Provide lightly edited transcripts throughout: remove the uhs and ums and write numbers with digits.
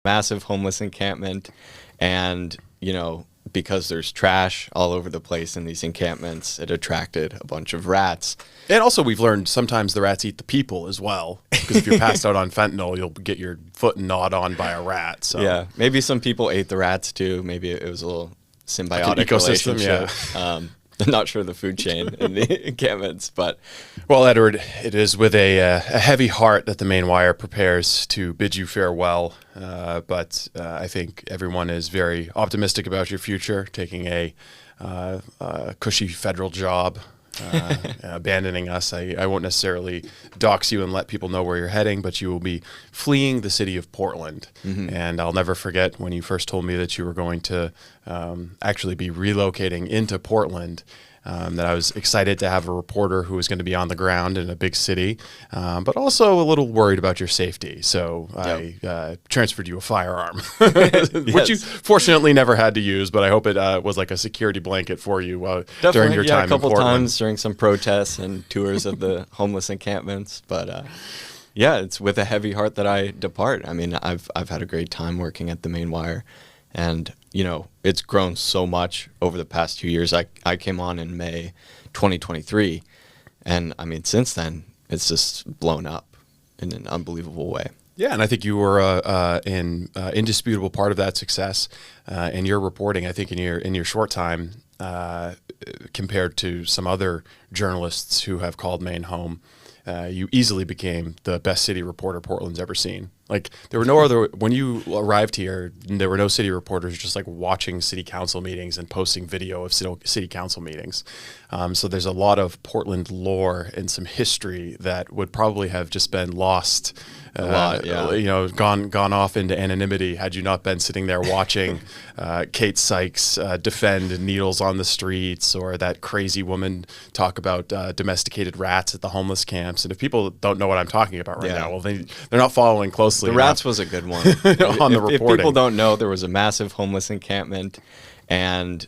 massive homeless encampment, and because there's trash all over the place in these encampments, it attracted a bunch of rats. And also, we've learned sometimes the rats eat the people as well, because if you're passed out on fentanyl, you'll get your foot gnawed on by a rat. So Yeah, maybe some people ate the rats too. Maybe it was a little symbiotic like an ecosystem, relationship. I'm not sure the food chain in the encampments, but well, Edward, it is with a heavy heart that the Maine Wire prepares to bid you farewell. But I think everyone is very optimistic about your future, taking a cushy federal job, abandoning us. I won't necessarily dox you and let people know where you're heading, but you will be fleeing the city of Portland. And I'll never forget when you first told me that you were going to actually be relocating into Portland. That I was excited to have a reporter who was going to be on the ground in a big city, but also a little worried about your safety. So I transferred you a firearm, which you fortunately never had to use, but I hope it was like a security blanket for you during your time in Portland. A couple times during some protests and tours of the homeless encampments. But it's with a heavy heart that I depart. I mean, I've had a great time working at the Maine Wire. And, it's grown so much over the past 2 years. I came on in May 2023. And, I mean, since then, it's just blown up in an unbelievable way. Yeah, and I think you were an indisputable part of that success. And your reporting, I think, in your short time, compared to some other journalists who have called Maine home, you easily became the best city reporter Portland's ever seen. Like, there were no other, when you arrived here, there were no city reporters just like watching city council meetings and posting video of city council meetings. So there's a lot of Portland lore and some history that would probably have just been lost, gone off into anonymity had you not been sitting there watching Kate Sykes defend needles on the streets, or that crazy woman talk about domesticated rats at the homeless camps. And if people don't know what I'm talking about right now, well, they're not following closely. The rats was a good one. On the reporting. If people don't know, there was a massive homeless encampment, and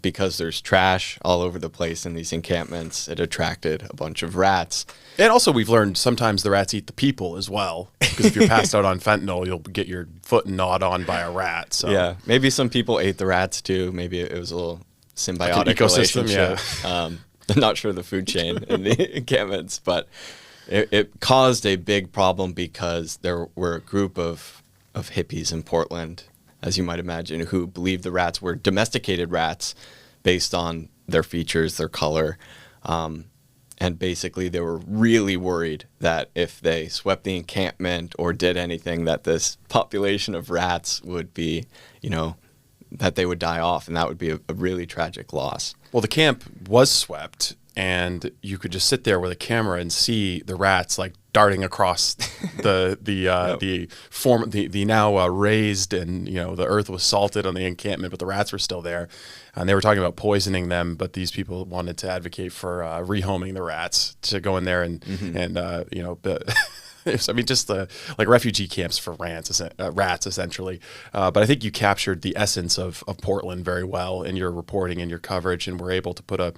because there's trash all over the place in these encampments, it attracted a bunch of rats. And also, we've learned sometimes the rats eat the people as well, because if you're passed out on fentanyl, you'll get your foot gnawed on by a rat. So yeah, maybe some people ate the rats too. Maybe it was a little symbiotic like an ecosystem, relationship. I'm not sure the food chain in the encampments, but it caused a big problem because there were a group of hippies in Portland, as you might imagine, who believed the rats were domesticated rats based on their features, their color. And basically they were really worried that if they swept the encampment or did anything, that this population of rats would be, that they would die off, and that would be a really tragic loss. Well, the camp was swept, and you could just sit there with a camera and see the rats like darting across the now raised, and the earth was salted on the encampment, but the rats were still there, and they were talking about poisoning them. But these people wanted to advocate for rehoming the rats to go in there and I mean, just like refugee camps for rats essentially. But I think you captured the essence of Portland very well in your reporting and your coverage, and were able to put a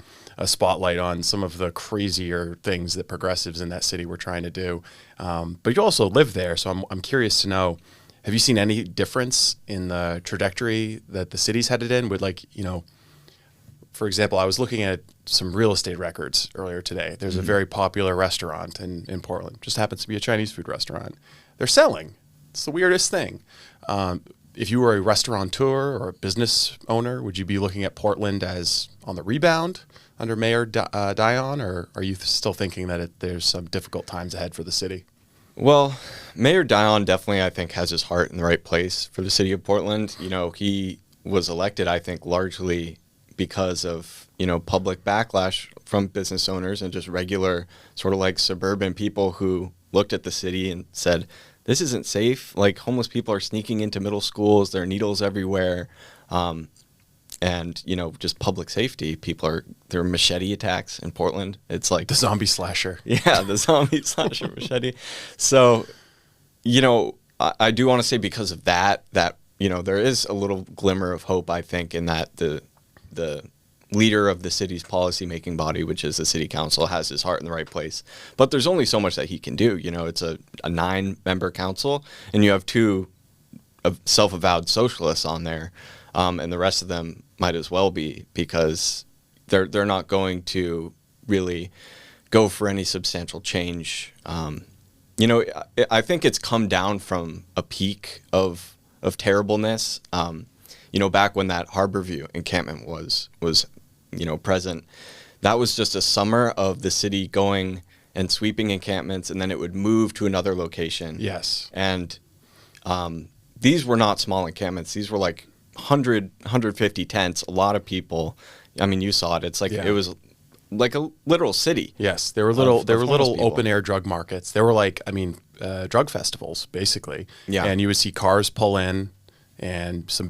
spotlight on some of the crazier things that progressives in that city were trying to do. But you also live there, so I'm curious to know, have you seen any difference in the trajectory that the city's headed in? With for example, I was looking at some real estate records earlier today. There's a very popular restaurant in Portland. Just happens to be a Chinese food restaurant. They're selling. It's the weirdest thing. If you were a restaurateur or a business owner, would you be looking at Portland as on the rebound under Mayor Dion, or are you still thinking that there's some difficult times ahead for the city? Well, Mayor Dion definitely, I think, has his heart in the right place for the city of Portland. He was elected, I think, largely because of, public backlash from business owners and just regular sort of like suburban people who looked at the city and said, this isn't safe. Like, homeless people are sneaking into middle schools. There are needles everywhere. And, just public safety. There are machete attacks in Portland. It's like the zombie slasher. Yeah, the zombie slasher machete. So, I do want to say, because of that, there is a little glimmer of hope, I think, in that the leader of the city's policy-making body, which is the city council, has his heart in the right place. But there's only so much that he can do. It's a 9-member council, and you have 2 self-avowed socialists on there, and the rest of them might as well be, because they're not going to really go for any substantial change. You know, I think it's come down from a peak of terribleness. You know, back when that Harborview encampment was present, that was just a summer of the city going and sweeping encampments, and then it would move to another location. Yes. And these were not small encampments. These were like 150 tents, a lot of people. I mean, you saw it. It's like, it was like a literal city. Yes, there were little people. open air drug markets. They were like, drug festivals basically. Yeah. And you would see cars pull in, and some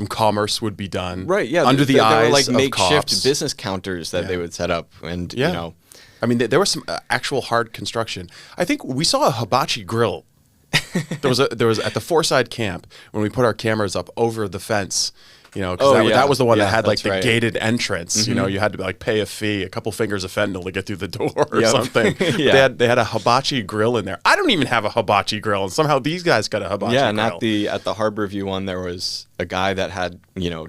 commerce would be done. Right. Yeah. Under the eyes were like of makeshift cops. business counters that they would set up, and you know. I mean, there was some actual hard construction. I think we saw a hibachi grill. There was at the Foreside camp when we put our cameras up over the fence. You know, because that was the one that had like the gated entrance. Mm-hmm. You know, you had to like pay a fee, a couple fingers of fentanyl to get through the door or something. They had a hibachi grill in there. I don't even have a hibachi grill, and somehow these guys got a hibachi grill. And at the Harborview one, there was a guy that had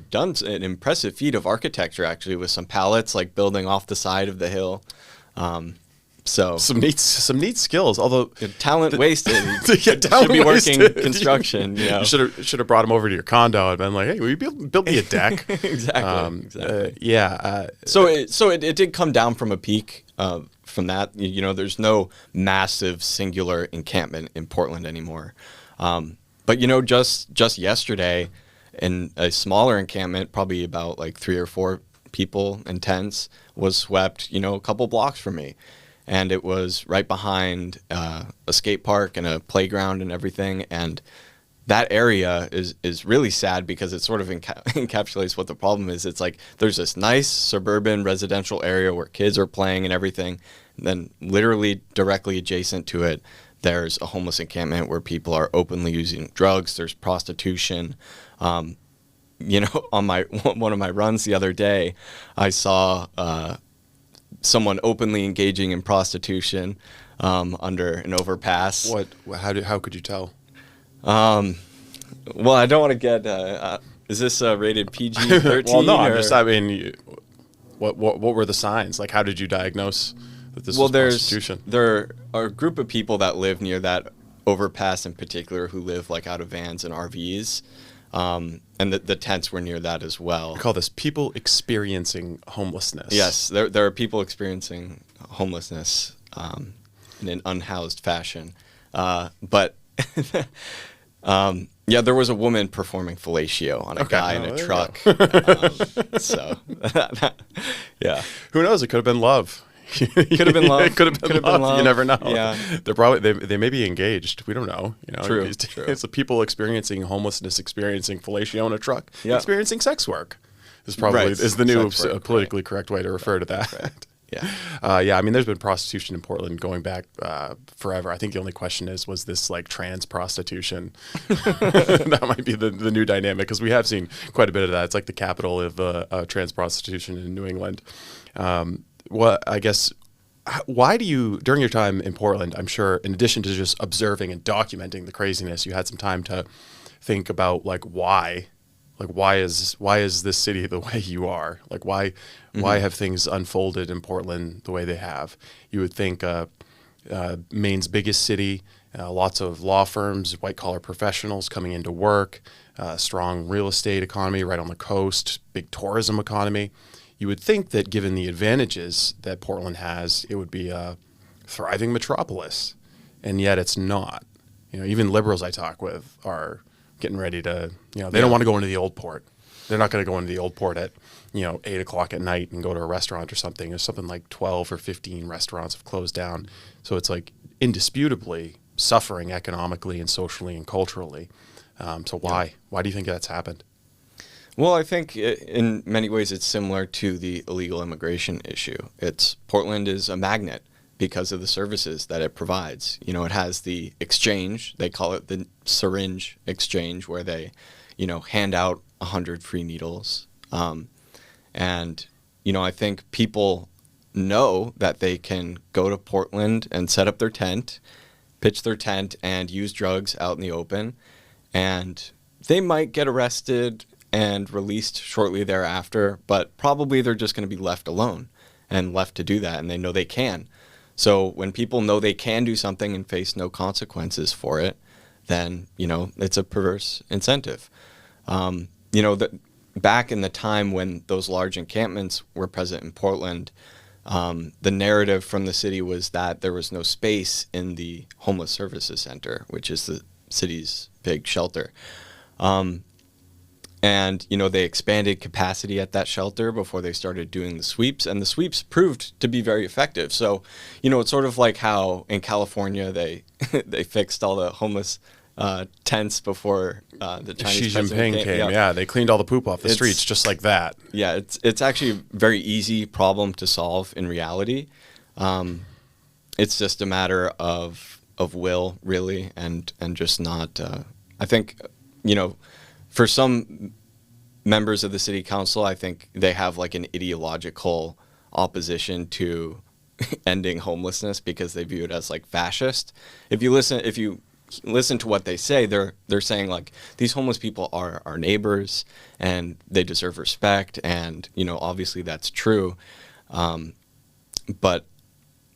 done an impressive feat of architecture, actually, with some pallets like building off the side of the hill. So some neat skills, although talent wasted. Talent should be wasted. working construction. You should have brought him over to your condo and been like, "Hey, will you build me a deck?" Exactly. So it did come down from a peak. From that, there's no massive singular encampment in Portland anymore. But just yesterday, in a smaller encampment, probably about like 3 or 4 people and tents, was swept, a couple blocks from me. And it was right behind a skate park and a playground and everything. And that area is really sad, because it sort of encapsulates what the problem is. It's like there's this nice suburban residential area where kids are playing and everything. And then literally directly adjacent to it, there's a homeless encampment where people are openly using drugs. There's prostitution. On one of my runs the other day, I saw someone openly engaging in prostitution under an overpass. What? How could you tell? Well, I don't want to get. Is this rated PG-13? Well, no. I mean, what were the signs? Like, how did you diagnose that this was prostitution? There are a group of people that live near that overpass in particular who live like out of vans and RVs. And the tents were near that as well. We call this people experiencing homelessness. Yes, there are people experiencing homelessness in an unhoused fashion. But there was a woman performing fellatio on a guy in a truck. So, yeah. Who knows? It could have been love. Could have been love. It could have been love. You never know. Yeah. They're probably they may be engaged. We don't know. True. It's the people experiencing homelessness, experiencing fellatio in a truck, experiencing sex work. Is probably is the new politically correct way to refer to that. Right. Yeah. I mean, there's been prostitution in Portland going back forever. I think the only question was this like trans prostitution? That might be the new dynamic, because we have seen quite a bit of that. It's like the capital of trans prostitution in New England. I guess, why do you, during your time in Portland, I'm sure, in addition to just observing and documenting the craziness, you had some time to think about why is this city the way you are? Like, why have things unfolded in Portland the way they have? You would think Maine's biggest city, lots of law firms, white collar professionals coming into work, strong real estate economy right on the coast, big tourism economy. You would think that given the advantages that Portland has, it would be a thriving metropolis, and yet it's not. Even liberals I talk with are getting ready to, they don't want to go into the old port. They're not going to go into the old port at, 8 o'clock at night and go to a restaurant or something. There's something like 12 or 15 restaurants have closed down. So it's like indisputably suffering economically and socially and culturally. So why? Why do you think that's happened? Well, I think in many ways it's similar to the illegal immigration issue. Portland is a magnet because of the services that it provides. It has the exchange. They call it the syringe exchange, where they, hand out 100 free needles. And I think people know that they can go to Portland and set up their tent, pitch their tent, and use drugs out in the open. and they might get arrested and released shortly thereafter, but probably they're just going to be left alone and left to do that, and they know they can. So when people know they can do something and face no consequences for it, then, it's a perverse incentive. Back in the time when those large encampments were present in Portland, the narrative from the city was that there was no space in the Homeless Services Center, which is the city's big shelter. And, they expanded capacity at that shelter before they started doing the sweeps, and the sweeps proved to be very effective. So, it's sort of like how in California they they fixed all the homeless tents before the Chinese Xi president Jinping came. Yep. Yeah, they cleaned all the poop off the streets just like that. Yeah, it's actually a very easy problem to solve in reality. It's just a matter of will, really, and just not. I think, for some members of the city council, I think they have like an ideological opposition to ending homelessness because they view it as like fascist. If you listen to what they say, they're saying like these homeless people are our neighbors and they deserve respect, and obviously that's true. But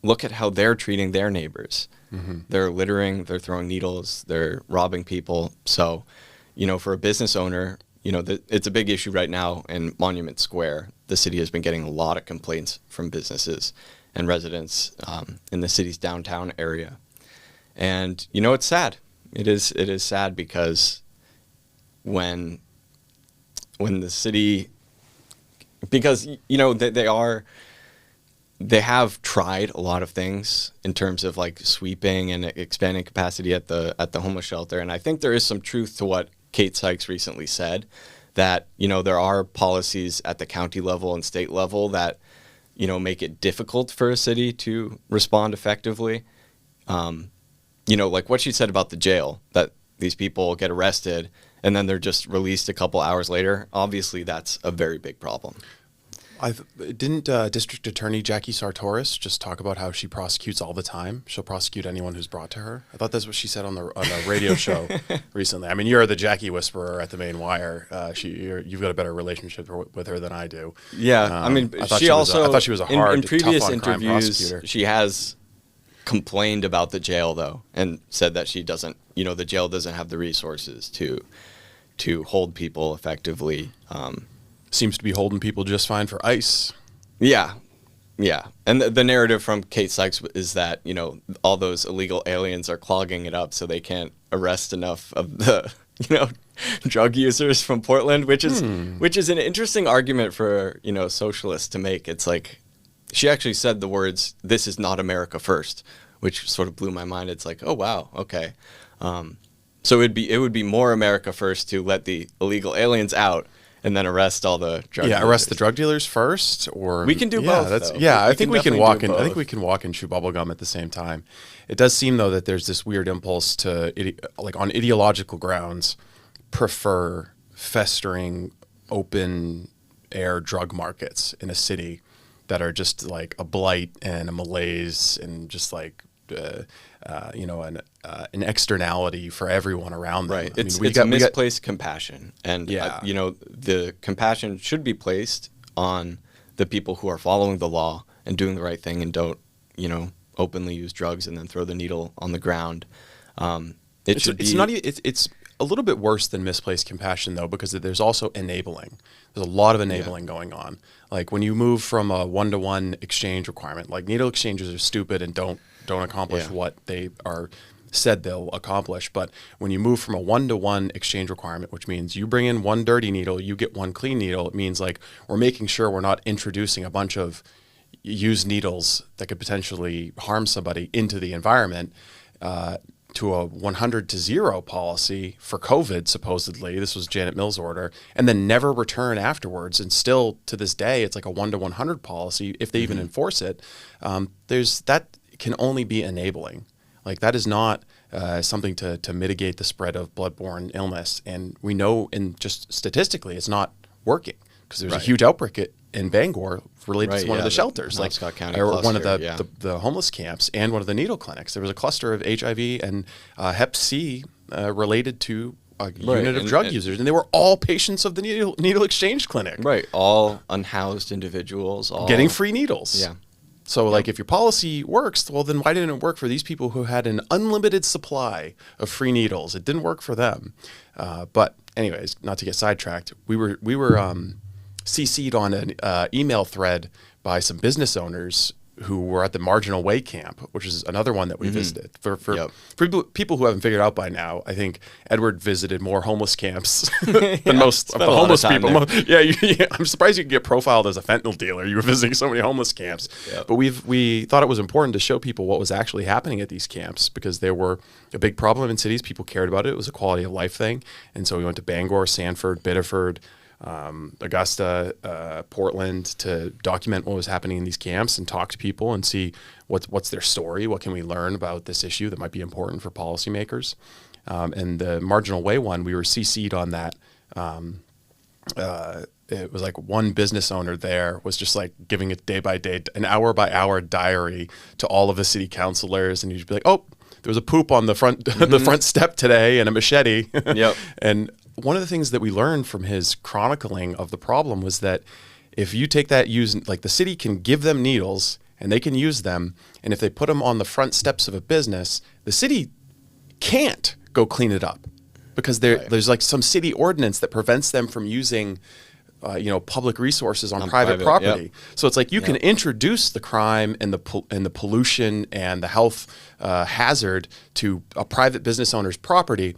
look at how they're treating their neighbors. Mm-hmm. They're littering, they're throwing needles, they're robbing people. So, for a business owner, it's a big issue right now in Monument Square. The city has been getting a lot of complaints from businesses and residents in the city's downtown area. And, it's sad. It is sad because when the city, because, they have tried a lot of things in terms of like sweeping and expanding capacity at the homeless shelter. And I think there is some truth to what Kate Sykes recently said, that, there are policies at the county level and state level that, make it difficult for a city to respond effectively. Like what she said about the jail, that these people get arrested and then they're just released a couple hours later. Obviously, that's a very big problem. Didn't District Attorney Jackie Sartoris just talk about how she prosecutes all the time? She'll prosecute anyone who's brought to her. I thought that's what she said on a radio show recently. I mean, you're the Jackie whisperer at the Maine Wire. You've got a better relationship with her than I do. Yeah, I thought she was a hard, in previous tough on crime interviews, prosecutor. she has complained about the jail though, and said that she doesn't, the jail doesn't have the resources to hold people effectively. Seems to be holding people just fine for ICE. Yeah. And the narrative from Kate Sykes is that, all those illegal aliens are clogging it up so they can't arrest enough of the, drug users from Portland, which is an interesting argument for, socialists to make. It's like, she actually said the words, "This is not America first," which sort of blew my mind. It's like, oh, wow, okay. So it would be more America first to let the illegal aliens out and then arrest all the drug dealers. Arrest the drug dealers first, or we can do both. I think we can walk and chew bubblegum at the same time. It does seem though that there's this weird impulse to, on ideological grounds, prefer festering open air drug markets in a city that are just like a blight and a malaise and just like an externality for everyone around them. Right. It's misplaced compassion. And, the compassion should be placed on the people who are following the law and doing the right thing and don't, openly use drugs and then throw the needle on the ground. It's a little bit worse than misplaced compassion, though, because there's also enabling. There's a lot of enabling going on. Like when you move from a one-to-one exchange requirement, like needle exchanges are stupid and don't accomplish what they are said they'll accomplish. But when you move from a one-to-one exchange requirement, which means you bring in one dirty needle, you get one clean needle, it means like we're making sure we're not introducing a bunch of used needles that could potentially harm somebody into the environment. To a 100 to 0 policy for COVID, supposedly. This was Janet Mills' order, and then never return afterwards. And still to this day, it's like a 1 to 100 policy if they even enforce it. That can only be enabling. Like that is not something to mitigate the spread of bloodborne illness. And we know, just statistically, it's not working because there's a huge outbreak in Bangor related to one of the shelters, like County or cluster, one of the homeless camps and one of the needle clinics. There was a cluster of HIV and Hep C related to unit of drug users, and they were all patients of the needle exchange clinic. Right, all unhoused individuals, all getting free needles. Yeah. So, like, if your policy works, well, then why didn't it work for these people who had an unlimited supply of free needles? It didn't work for them. But anyways, not to get sidetracked, we were CC'd on an email thread by some business owners who were at the Marginal Way camp, which is another one that we visited. For people who haven't figured out by now, I think Edward visited more homeless camps than most of the homeless people. I'm surprised you could get profiled as a fentanyl dealer. You were visiting so many homeless camps. But we thought it was important to show people what was actually happening at these camps, because there were a big problem in cities. People cared about it. It was a quality of life thing. And so we went to Bangor, Sanford, Biddeford, Augusta, Portland, to document what was happening in these camps and talk to people and see what's their story, what can we learn about this issue that might be important for policymakers. And the Marginal Way one, we were CC'd on that. It was like one business owner there was just like giving it day by day, an hour by hour diary to all of the city councilors, and you'd be like, oh, there was a poop on the front the front step today and a machete. Yep. And one of the things that we learned from his chronicling of the problem was that if you take that like the city can give them needles and they can use them, and if they put them on the front steps of a business, the city can't go clean it up, because there's like some city ordinance that prevents them from using public resources on private property. Yep. So it's like you can introduce the crime and the pollution and the health hazard to a private business owner's property,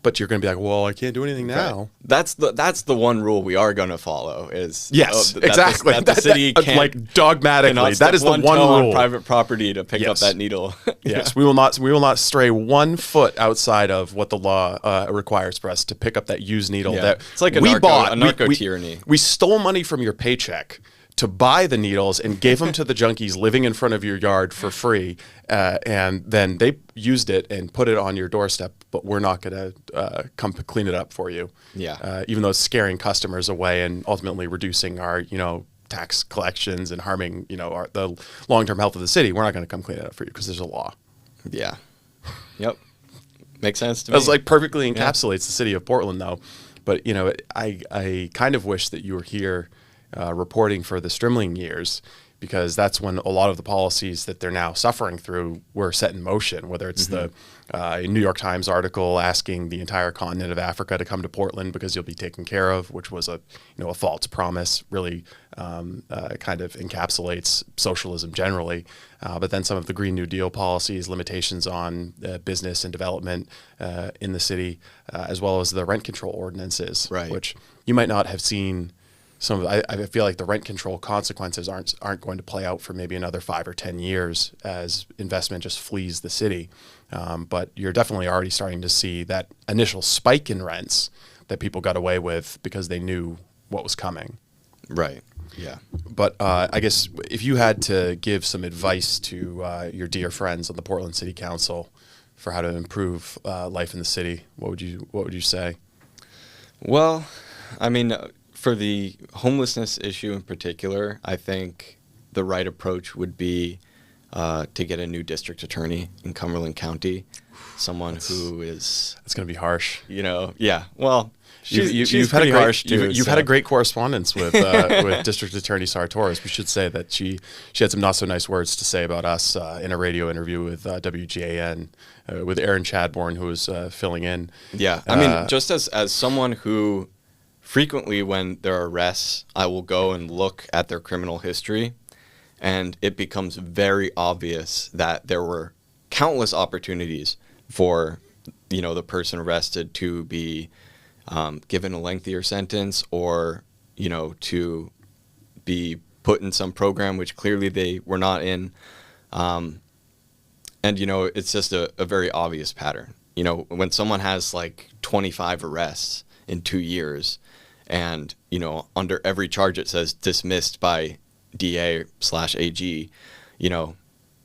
but you're going to be like, well, I can't do anything now. Right. That's the one rule we are going to follow is exactly. That the city can't, like dogmatically. That is the one rule on private property to pick up that needle. Yes, we will not stray 1 foot outside of what the law requires for us to pick up that used needle that it's like a narco tyranny. We stole money from your paycheck to buy the needles and gave them to the junkies living in front of your yard for free, and then they used it and put it on your doorstep, but we're not going to come clean it up for you. Yeah. Even though it's scaring customers away and ultimately reducing our, tax collections and harming, the long-term health of the city, we're not going to come clean it up for you because there's a law. Yeah. Yep. Makes sense to me. That's like perfectly encapsulates the city of Portland, though. But, I kind of wish that you were here reporting for the Strimling years, because that's when a lot of the policies that they're now suffering through were set in motion, whether it's the New York Times article asking the entire continent of Africa to come to Portland because you'll be taken care of, which was a false promise, really kind of encapsulates socialism generally. But then some of the Green New Deal policies, limitations on business and development in the city, as well as the rent control ordinances, which you might not have seen. I feel like the rent control consequences aren't going to play out for maybe another 5 or 10 years as investment just flees the city. But you're definitely already starting to see that initial spike in rents that people got away with because they knew what was coming. Right. Yeah. But I guess if you had to give some advice to your dear friends on the Portland City Council for how to improve life in the city, what would you say? Well, I mean, for the homelessness issue in particular, I think the right approach would be to get a new district attorney in Cumberland County, someone who is... That's going to be harsh. Well, you've had a great correspondence with District Attorney Sartoris. We should say that she had some not so nice words to say about us in a radio interview with WGAN with Aaron Chadbourne, who was filling in. Yeah, I mean, just as someone who... Frequently, when there are arrests, I will go and look at their criminal history, and it becomes very obvious that there were countless opportunities for, the person arrested to be given a lengthier sentence or, to be put in some program which clearly they were not in. And, it's just a very obvious pattern. When someone has like 25 arrests in 2 years, and, under every charge it says dismissed by DA/AG,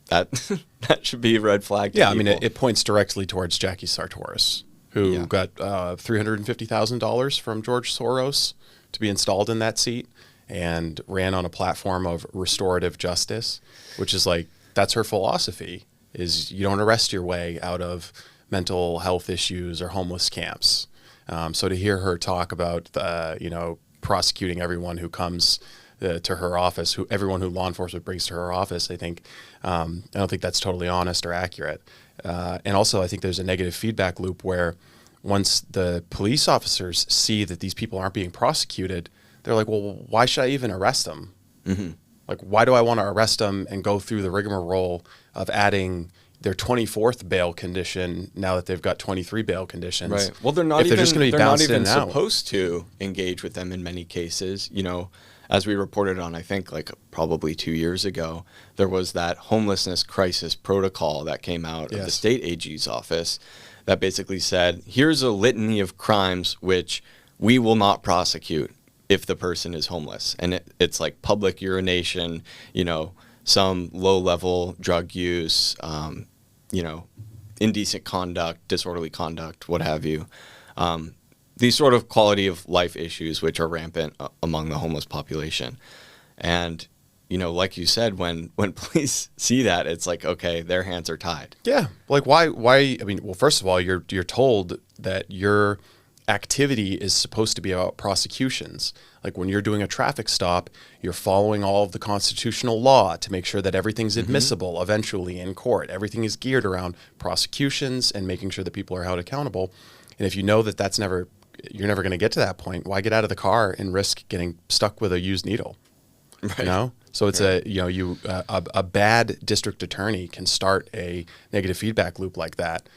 that that should be a red flag to people. I mean, it points directly towards Jackie Sartoris, who got $350,000 from George Soros to be installed in that seat and ran on a platform of restorative justice, which is like, that's her philosophy, is you don't arrest your way out of mental health issues or homeless camps. So to hear her talk about, prosecuting everyone who comes to her office, everyone who law enforcement brings to her office, I don't think that's totally honest or accurate. And also, I think there's a negative feedback loop where once the police officers see that these people aren't being prosecuted, they're like, well, why should I even arrest them? Mm-hmm. Like, why do I want to arrest them and go through the rigmarole of adding their 24th bail condition now that they've got 23 bail conditions? Right. Well, they're not even supposed to engage with them in many cases. As we reported on, I think like probably 2 years ago, there was that homelessness crisis protocol that came out of the state AG's office that basically said, here's a litany of crimes which we will not prosecute if the person is homeless. And it's like public urination, some low-level drug use, indecent conduct, disorderly conduct, what have you. These sort of quality of life issues which are rampant among the homeless population. And, like you said, when police see that, it's like, okay, their hands are tied. Yeah. Like why, I mean, well, first of all, you're told that your activity is supposed to be about prosecutions. Like when you're doing a traffic stop, you're following all of the constitutional law to make sure that everything's admissible eventually in court. Everything is geared around prosecutions and making sure that people are held accountable. And if you know that you're never going to get to that point, why get out of the car and risk getting stuck with a used needle? Right. So it's a bad district attorney can start a negative feedback loop like that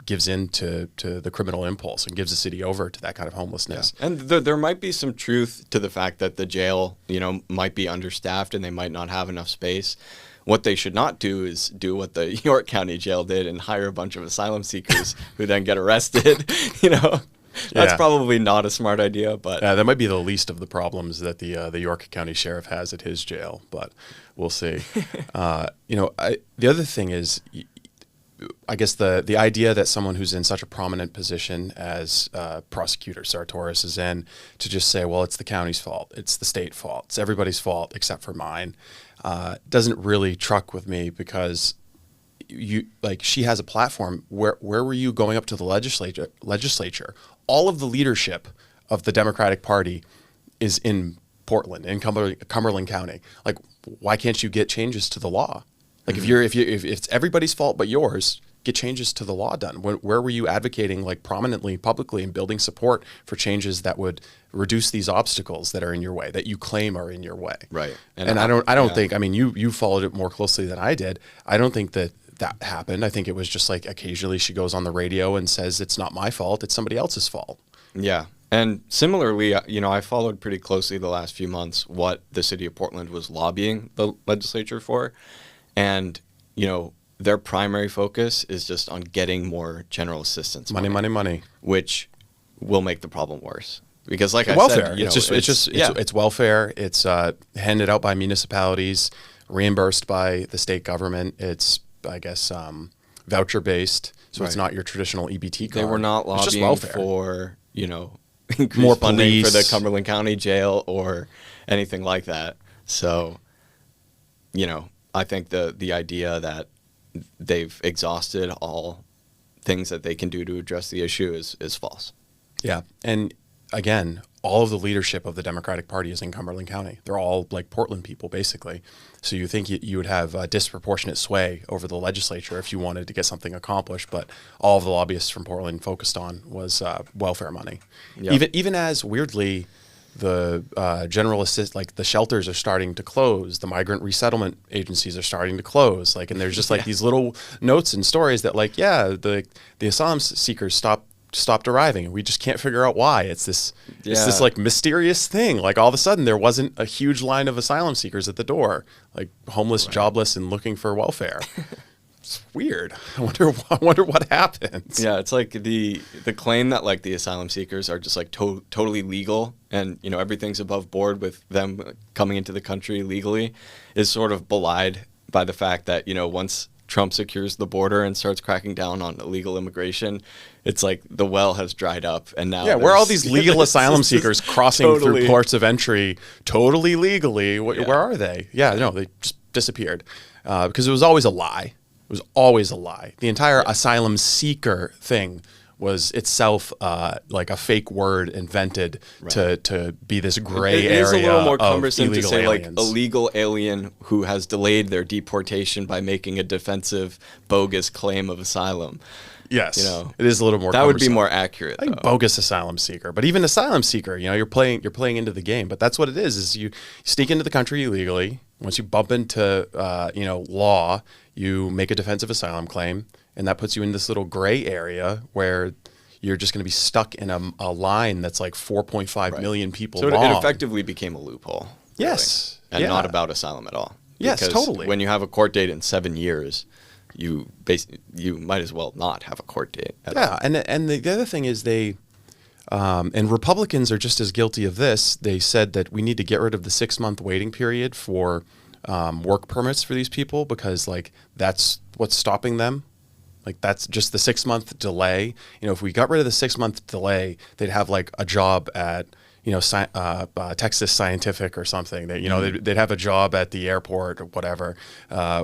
gives in to the criminal impulse and gives the city over to that kind of homelessness. Yeah. And there might be some truth to the fact that the jail, might be understaffed and they might not have enough space. What they should not do is do what the York County Jail did and hire a bunch of asylum seekers who then get arrested. That's probably not a smart idea, but that might be the least of the problems that the York County Sheriff has at his jail. But we'll see. The other thing is, I guess the idea that someone who's in such a prominent position as Prosecutor Sartoris is in to just say, well, it's the county's fault, it's the state fault, it's everybody's fault except for mine, doesn't really truck with me because she has a platform. Where were you going up to the legislature? All of the leadership of the Democratic Party is in Portland, in Cumberland County. Like, why can't you get changes to the law? Like if it's everybody's fault but yours, get changes to the law done. Where were you advocating like prominently, publicly, and building support for changes that would reduce these obstacles that are in your way, that you claim are in your way? Right. And I don't think. I mean, you followed it more closely than I did. I don't think that happened. I think it was just like occasionally she goes on the radio and says it's not my fault, it's somebody else's fault. Yeah. And similarly, I followed pretty closely the last few months what the city of Portland was lobbying the legislature for. And, their primary focus is just on getting more general assistance money, which will make the problem worse. Because like welfare. I said, it's welfare. It's handed out by municipalities, reimbursed by the state government. It's, I guess, voucher based. So It's not your traditional EBT card. They were not lobbying for, increased more funding police for the Cumberland County Jail or anything like that. So, I think the idea that they've exhausted all things that they can do to address the issue is false. Yeah. And again, all of the leadership of the Democratic Party is in Cumberland County. They're all like Portland people, basically. So you think you would have a disproportionate sway over the legislature if you wanted to get something accomplished. But all of the lobbyists from Portland focused on was welfare money. Yep. Even as weirdly, the general assist, like the shelters are starting to close, the migrant resettlement agencies are starting to close, like, and there's just like these little notes and stories that like, the asylum seekers stopped arriving and we just can't figure out why. It's this like mysterious thing. Like all of a sudden there wasn't a huge line of asylum seekers at the door, like homeless, jobless, and looking for welfare. It's weird. I wonder what happens. Yeah, it's like the claim that like the asylum seekers are just like totally legal and everything's above board with them coming into the country legally is sort of belied by the fact that once Trump secures the border and starts cracking down on illegal immigration, it's like the well has dried up and now where are all these legal asylum seekers crossing through ports of entry totally legally? Where are they? Yeah, no, they just disappeared because it was always a lie. It was always a lie. The entire asylum seeker thing was itself like a fake word invented to be this gray it area. It is a little more of cumbersome to say aliens. like illegal alien who has delayed their deportation by making a defensive, bogus claim of asylum. Yes, you know, it is a little more. That cumbersome. would be more accurate. I think bogus asylum seeker, but even asylum seeker, you know, you're playing into the game. But that's what it is you sneak into the country illegally. Once you bump into law, you make a defensive asylum claim, and that puts you in this little gray area where you're just going to be stuck in a line that's like 4.5 million people long. So it effectively became a loophole. Yes, really, and not about asylum at all. Yes, because totally. When you have a court date in 7 years, you might as well not have a court date at all. And the other thing is they and Republicans are just as guilty of this. They said that we need to get rid of the 6-month waiting period for work permits for these people because like that's what's stopping them. Like that's just the 6-month delay. You know, if we got rid of the 6-month delay, they'd have like a job at Texas Scientific or something. That they'd have a job at the airport or whatever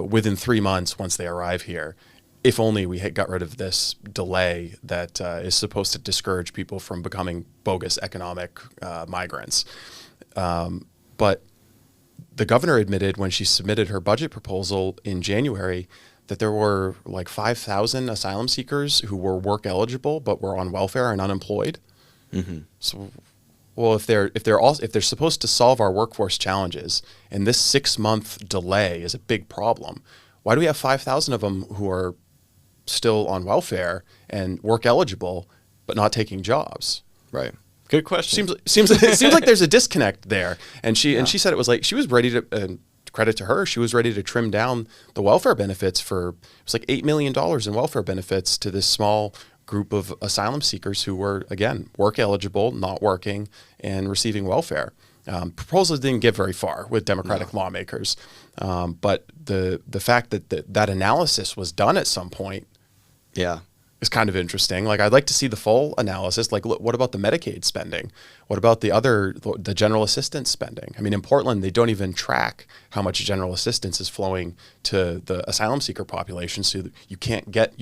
within 3 months once they arrive here. If only we had got rid of this delay that is supposed to discourage people from becoming bogus economic migrants. But the governor admitted when she submitted her budget proposal in January that there were like 5,000 asylum seekers who were work eligible but were on welfare and unemployed. Mm-hmm. So, well, if they're supposed to solve our workforce challenges, and this 6-month delay is a big problem, why do we have 5,000 of them who are still on welfare and work eligible but not taking jobs? Right. Good question. It seems like there's a disconnect there. And she said it was like she was ready to. Credit to her, she was ready to trim down the welfare benefits it was like $8 million in welfare benefits to this small group of asylum seekers who were, again, work eligible, not working, and receiving welfare. Proposals didn't get very far with Democratic lawmakers. But the fact that analysis was done at some point is kind of interesting. Like, I'd like to see the full analysis. Like, look, what about the Medicaid spending? What about the general assistance spending? I mean, in Portland, they don't even track how much general assistance is flowing to the asylum seeker population, so that you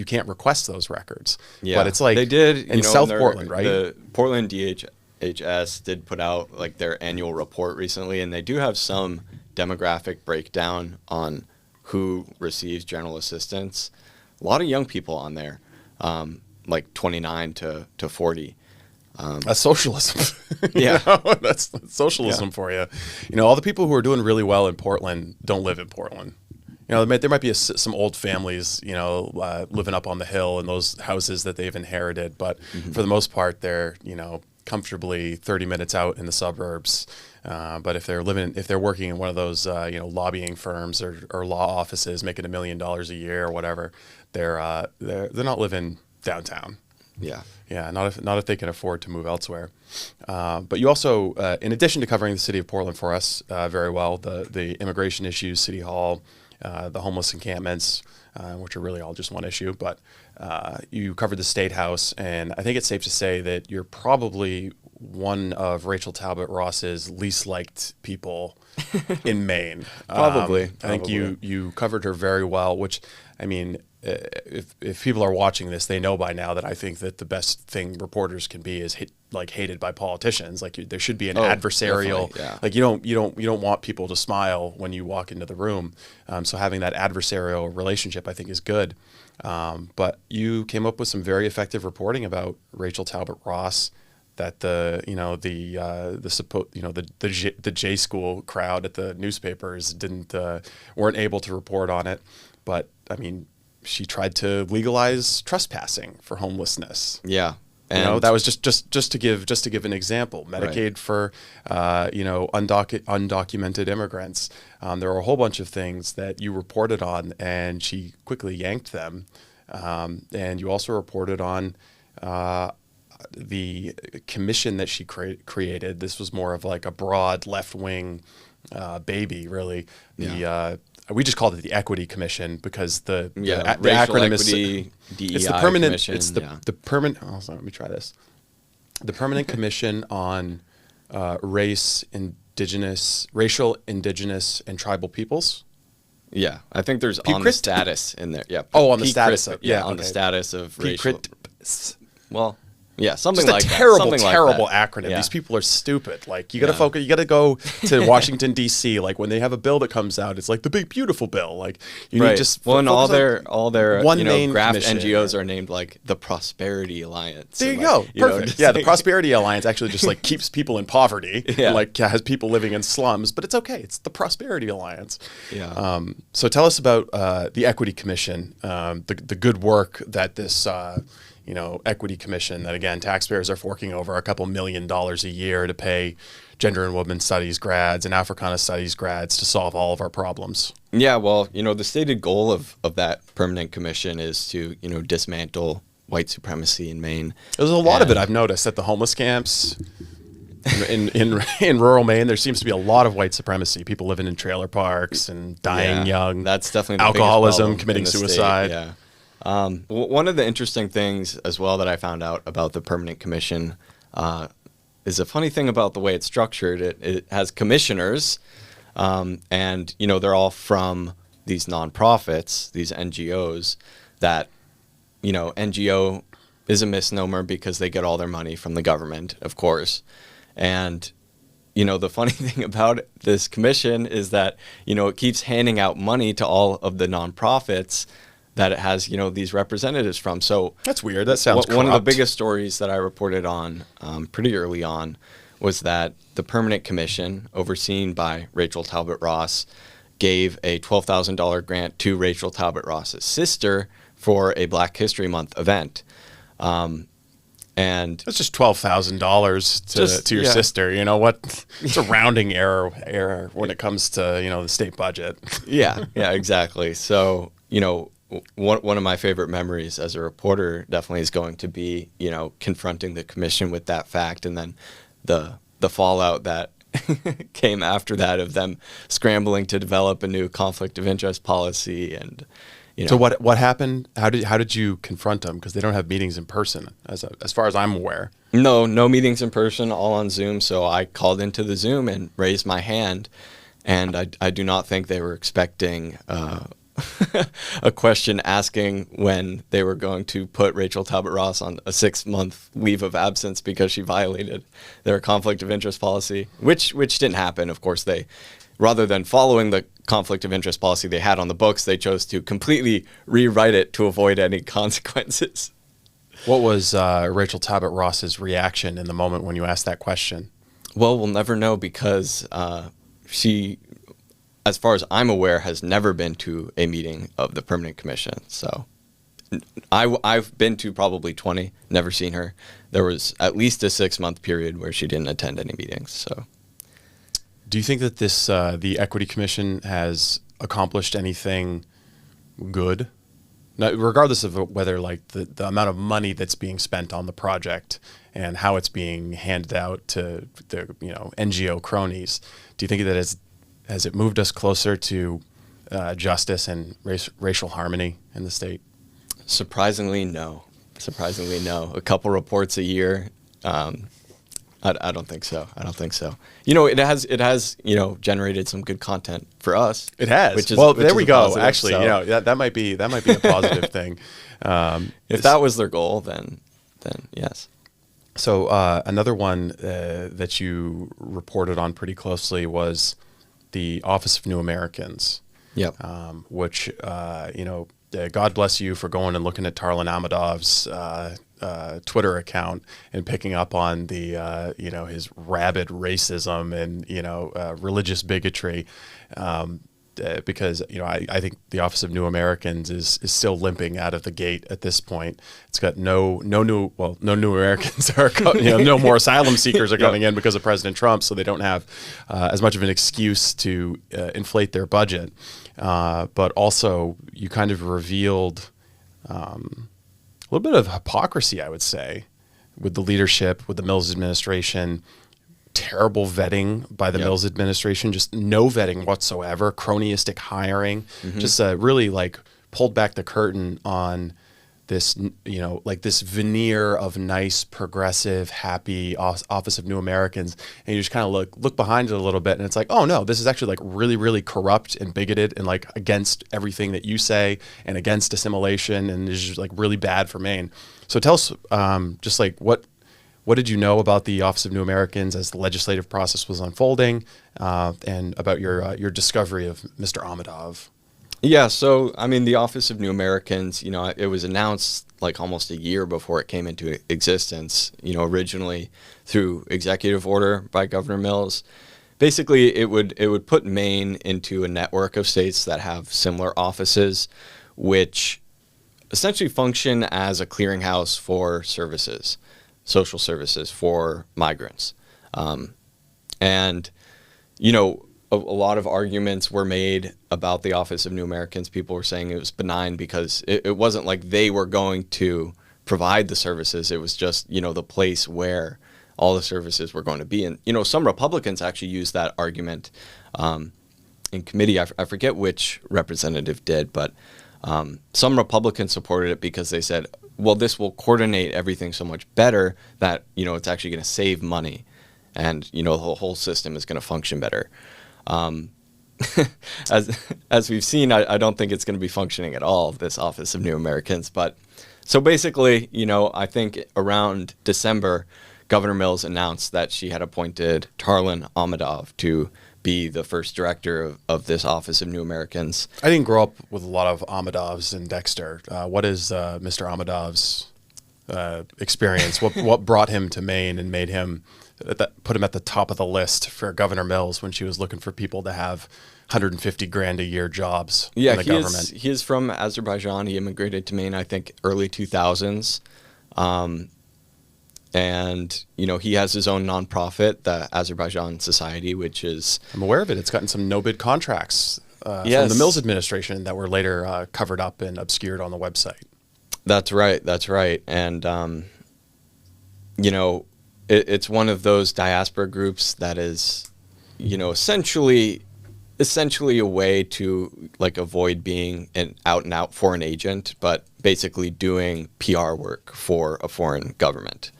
can't request those records. Yeah, but it's like they did in South Portland, right? The Portland DHS did put out like their annual report recently, and they do have some demographic breakdown on who receives general assistance. A lot of young people on there. Like 29 to 40. That's socialism. Yeah. That's socialism for you. You know, all the people who are doing really well in Portland don't live in Portland. You know, there might be some old families, living up on the hill in those houses that they've inherited. But for the most part, they're, comfortably 30 minutes out in the suburbs. But if they're working in one of those, lobbying firms or law offices making $1 million a year or whatever, they're not living downtown. Yeah, not if they can afford to move elsewhere. But you also, in addition to covering the city of Portland for us very well, the immigration issues, City Hall, the homeless encampments, which are really all just one issue, but you covered the State House, and I think it's safe to say that you're probably one of Rachel Talbot Ross's least liked people in Maine. Probably. I think you covered her very well, which, I mean, if people are watching this, they know by now that I think that the best thing reporters can be is hated by politicians. Like there should be an adversarial. Yeah. Like you don't want people to smile when you walk into the room. So having that adversarial relationship, I think, is good. But you came up with some very effective reporting about Rachel Talbot Ross. That the J School crowd at the newspapers weren't able to report on it, but I mean, she tried to legalize trespassing for homelessness. Yeah. And that was just to give an example. Medicaid for undocumented immigrants. There were a whole bunch of things that you reported on, and she quickly yanked them. And you also reported on the commission that she created. This was more of like a broad left-wing baby, really. We just called it the Equity Commission because the acronym Equity, is DEI it's the permanent. Commission, it's the permanent. Oh, sorry, let me try this. The Permanent Commission on Racial, Indigenous, and Tribal Peoples. Yeah, I think there's on the status in there. Yeah. Oh, on the status of on the status of racial. Well, yeah, something Just like a that. terrible, Something like terrible that. acronym. Yeah. These people are stupid. Like you got to Yeah. focus. You got to go to Washington D.C. Like when they have a bill that comes out, it's like the big beautiful bill. Like you need just well, and focus all their one you know, main graft commission. NGOs are named like the Prosperity Alliance. There you and, go. like, you know, Perfect. just Yeah, the like- Prosperity Alliance actually just like keeps people in poverty Yeah. and like has people living in slums, but it's okay. It's the Prosperity Alliance. Yeah. So tell us about the Equity Commission, the good work that this Equity Commission, that again taxpayers are forking over a couple $1 million a year to pay gender and women's studies grads and Africana studies grads to solve all of our problems. Yeah, well, the stated goal of that permanent commission is to, dismantle white supremacy in Maine. There's a lot of it I've noticed at the homeless camps. In rural Maine, there seems to be a lot of white supremacy. People living in trailer parks and dying young. That's definitely the alcoholism, biggest problem committing in the state, suicide. Yeah. One of the interesting things as well that I found out about the permanent commission is a funny thing about the way it's structured. It has commissioners, and they're all from these nonprofits, these NGOs. That NGO is a misnomer because they get all their money from the government, of course. And the funny thing about this commission is that it keeps handing out money to all of the nonprofits that it has these representatives from. So That's weird. That sounds one of the corrupt. biggest stories that I reported on pretty early on was that the permanent commission, overseen by Rachel Talbot Ross, gave a $12,000 grant to Rachel Talbot Ross's sister for a Black History Month event. And That's just $12,000 to your sister. You know what? It's a rounding error when it comes to the state budget. yeah, exactly. So one of my favorite memories as a reporter definitely is going to be confronting the commission with that fact, and then the fallout that came after that of them scrambling to develop a new conflict of interest policy. And So what happened? How did you confront them? Because they don't have meetings in person, as far as I'm aware. No meetings in person, all on Zoom. So I called into the Zoom and raised my hand, and I do not think they were expecting a question asking when they were going to put Rachel Talbot Ross on a 6-month leave of absence because she violated their conflict of interest policy, which didn't happen. Of course, they, rather than following the conflict of interest policy they had on the books, they chose to completely rewrite it to avoid any consequences. What was Rachel Talbot Ross's reaction in the moment when you asked that question? Well, we'll never know because she, as far as I'm aware, has never been to a meeting of the permanent commission. So I've been to probably 20, never seen her. There was at least a 6-month period where she didn't attend any meetings. So, do you think that this the Equity Commission has accomplished anything good? Now, regardless of whether like the amount of money that's being spent on the project and how it's being handed out to the NGO cronies, do you think that has it moved us closer to justice and racial harmony in the state? surprisingly, no. A couple reports a year. I don't think so. It has generated some good content for us. It has. Which is, well, which there is we a go. positive, Actually, so that might be a positive thing. if that was their goal, then yes. So another one that you reported on pretty closely was the Office of New Americans. Yep. Which God bless you for going and looking at Tarlan Amadov's Twitter account and picking up on the his rabid racism and religious bigotry, because I think the Office of New Americans is still limping out of the gate at this point. It's got no new Americans are no more asylum seekers are coming in because of President Trump, so they don't have as much of an excuse to inflate their budget. But also, you kind of revealed a little bit of hypocrisy, I would say, with the leadership, with the Mills administration. Terrible vetting by the Mills administration, just no vetting whatsoever, cronyistic hiring, just really like pulled back the curtain on this, like this veneer of nice, progressive, happy Office of New Americans, and you just kind of look behind it a little bit, and it's like, oh no, this is actually like really, really corrupt and bigoted and like against everything that you say and against assimilation, and is just like really bad for Maine. So tell us, just like what did you know about the Office of New Americans as the legislative process was unfolding, and about your discovery of Mr. Amadov? Yeah, so I mean, the Office of New Americans, it was announced like almost a year before it came into existence, originally through executive order by Governor Mills. Basically, it would put Maine into a network of states that have similar offices, which essentially function as a clearinghouse for services, social services for migrants. And, a lot of arguments were made about the Office of New Americans. People were saying it was benign because it wasn't like they were going to provide the services. It was just, the place where all the services were going to be. And, some Republicans actually used that argument in committee. I forget which representative did, but some Republicans supported it because they said, well, this will coordinate everything so much better that, it's actually going to save money, and, the whole system is going to function better. As we've seen, I don't think it's going to be functioning at all, this Office of New Americans. But so basically, I think around December, Governor Mills announced that she had appointed Tarlin Amadov to be the first director of this Office of New Americans. I didn't grow up with a lot of Amadovs in Dexter. What is Mr. Amadov's experience? What brought him to Maine and made him put him at the top of the list for Governor Mills when she was looking for people to have $150,000 a year jobs in the government? He is from Azerbaijan. He immigrated to Maine, I think, early 2000s. And, he has his own nonprofit, the Azerbaijan Society, which is... I'm aware of it. It's gotten some no-bid contracts from the Mills administration that were later covered up and obscured on the website. That's right. And, it's one of those diaspora groups that is, essentially a way to like avoid being an out and out foreign agent, but basically doing PR work for a foreign government.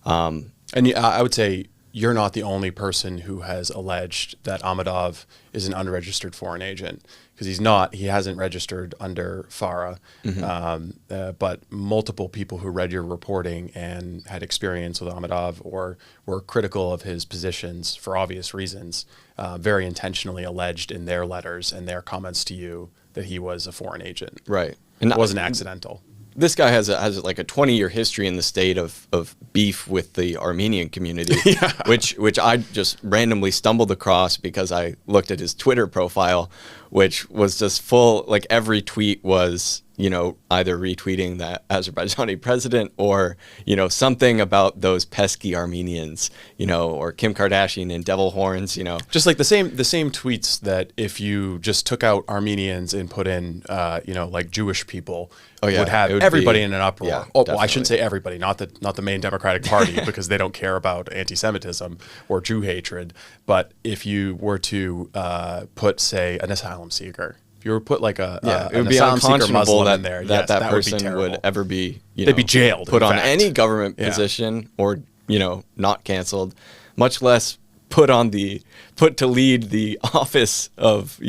And I would say you're not the only person who has alleged that Amadov is an unregistered foreign agent, because he's not. He hasn't registered under FARA, but multiple people who read your reporting and had experience with Amadov or were critical of his positions for obvious reasons, very intentionally alleged in their letters and their comments to you that he was a foreign agent. Right. And it wasn't accidental. This guy has like a 20-year history in the state of beef with the Armenian community, which I just randomly stumbled across because I looked at his Twitter profile, which was just full, like every tweet was, either retweeting the Azerbaijani president or, something about those pesky Armenians, or Kim Kardashian and devil horns, Just like the same tweets that if you just took out Armenians and put in, like Jewish people, would have everybody in an uproar. Yeah, well, I shouldn't say everybody, not the Maine Democratic Party, because they don't care about anti-Semitism or Jew hatred. But if you were to put, say, an asylum seeker, if you were to put like an asylum seeker Muslim in there, that person would ever be, they'd be jailed, put on any government position, or not canceled, much less put to lead the office of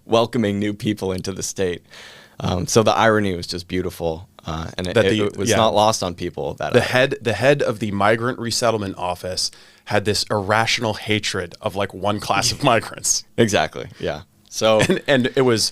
welcoming new people into the state. So the irony was just beautiful, and it was not lost on people. That the head of the Migrant Resettlement Office had this irrational hatred of like one class of migrants. Exactly. Yeah. So and it was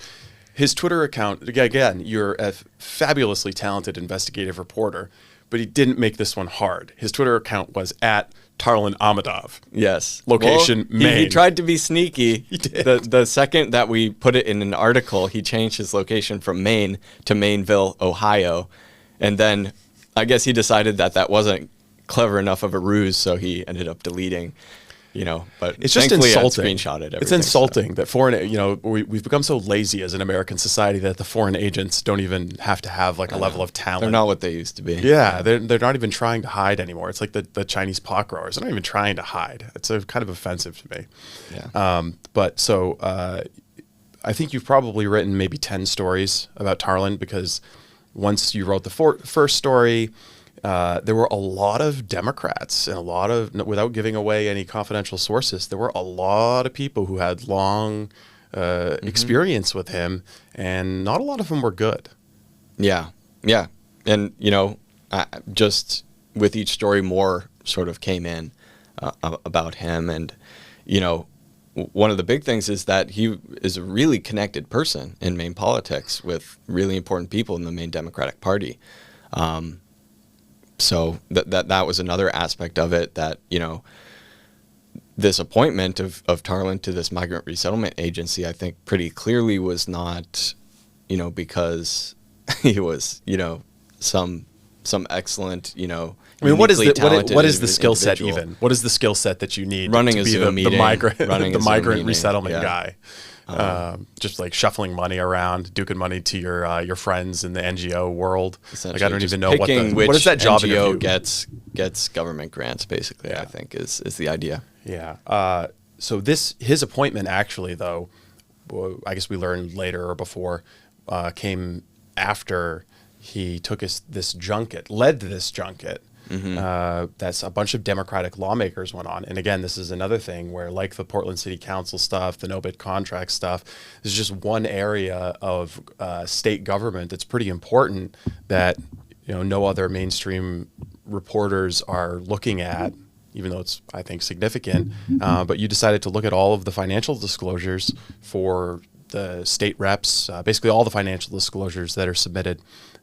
his Twitter account. Again, you're a fabulously talented investigative reporter, but he didn't make this one hard. His Twitter account was at Tarlin Amadov. Yes. Location, Maine. He tried to be sneaky. He did. The second that we put it in an article, he changed his location from Maine to Maineville, Ohio. And then I guess he decided that wasn't clever enough of a ruse, so he ended up deleting, but it's just insulting. I screenshotted everything. It's insulting that foreign, we've become so lazy as an American society that the foreign agents don't even have to have like a level of talent. They're not what they used to be. Yeah, they're not even trying to hide anymore. It's like the Chinese pot growers. They're not even trying to hide. It's kind of offensive to me. Yeah. But so I think you've probably written maybe 10 stories about Tarlin, because once you wrote the first story, there were a lot of Democrats and a lot of, without giving away any confidential sources, there were a lot of people who had long experience with him, and not a lot of them were good. Yeah. Yeah. And, you know, just with each story, more sort of came in about him. And, you know, one of the big things is that he is a really connected person in Maine politics with really important people in the Maine Democratic Party. So that was another aspect of it, that, you know, this appointment of Tarlin to this migrant resettlement agency, I think pretty clearly was not, you know, because he was, you know, some excellent, you know, I mean, what is the skill individual. set even? What is the skill set that you need Running to a be Zoom meeting, the migrant, running the a Zoom migrant meeting, resettlement yeah. guy? Just like shuffling money around, duking money to your friends in the NGO world. Like, I don't even know what is that job NGO interview? gets government grants, basically. Yeah. I think is the idea. Yeah. So his appointment actually, though, I guess we learned later or before, came after he took led this junket. That's a bunch of Democratic lawmakers went on. And again, this is another thing where, like the Portland City Council stuff, the no-bid contract stuff, there's just one area of state government that's pretty important that, you know, no other mainstream reporters are looking at, even though it's, I think, significant. But you decided to look at all of the financial disclosures for the state reps, basically all the financial disclosures that are submitted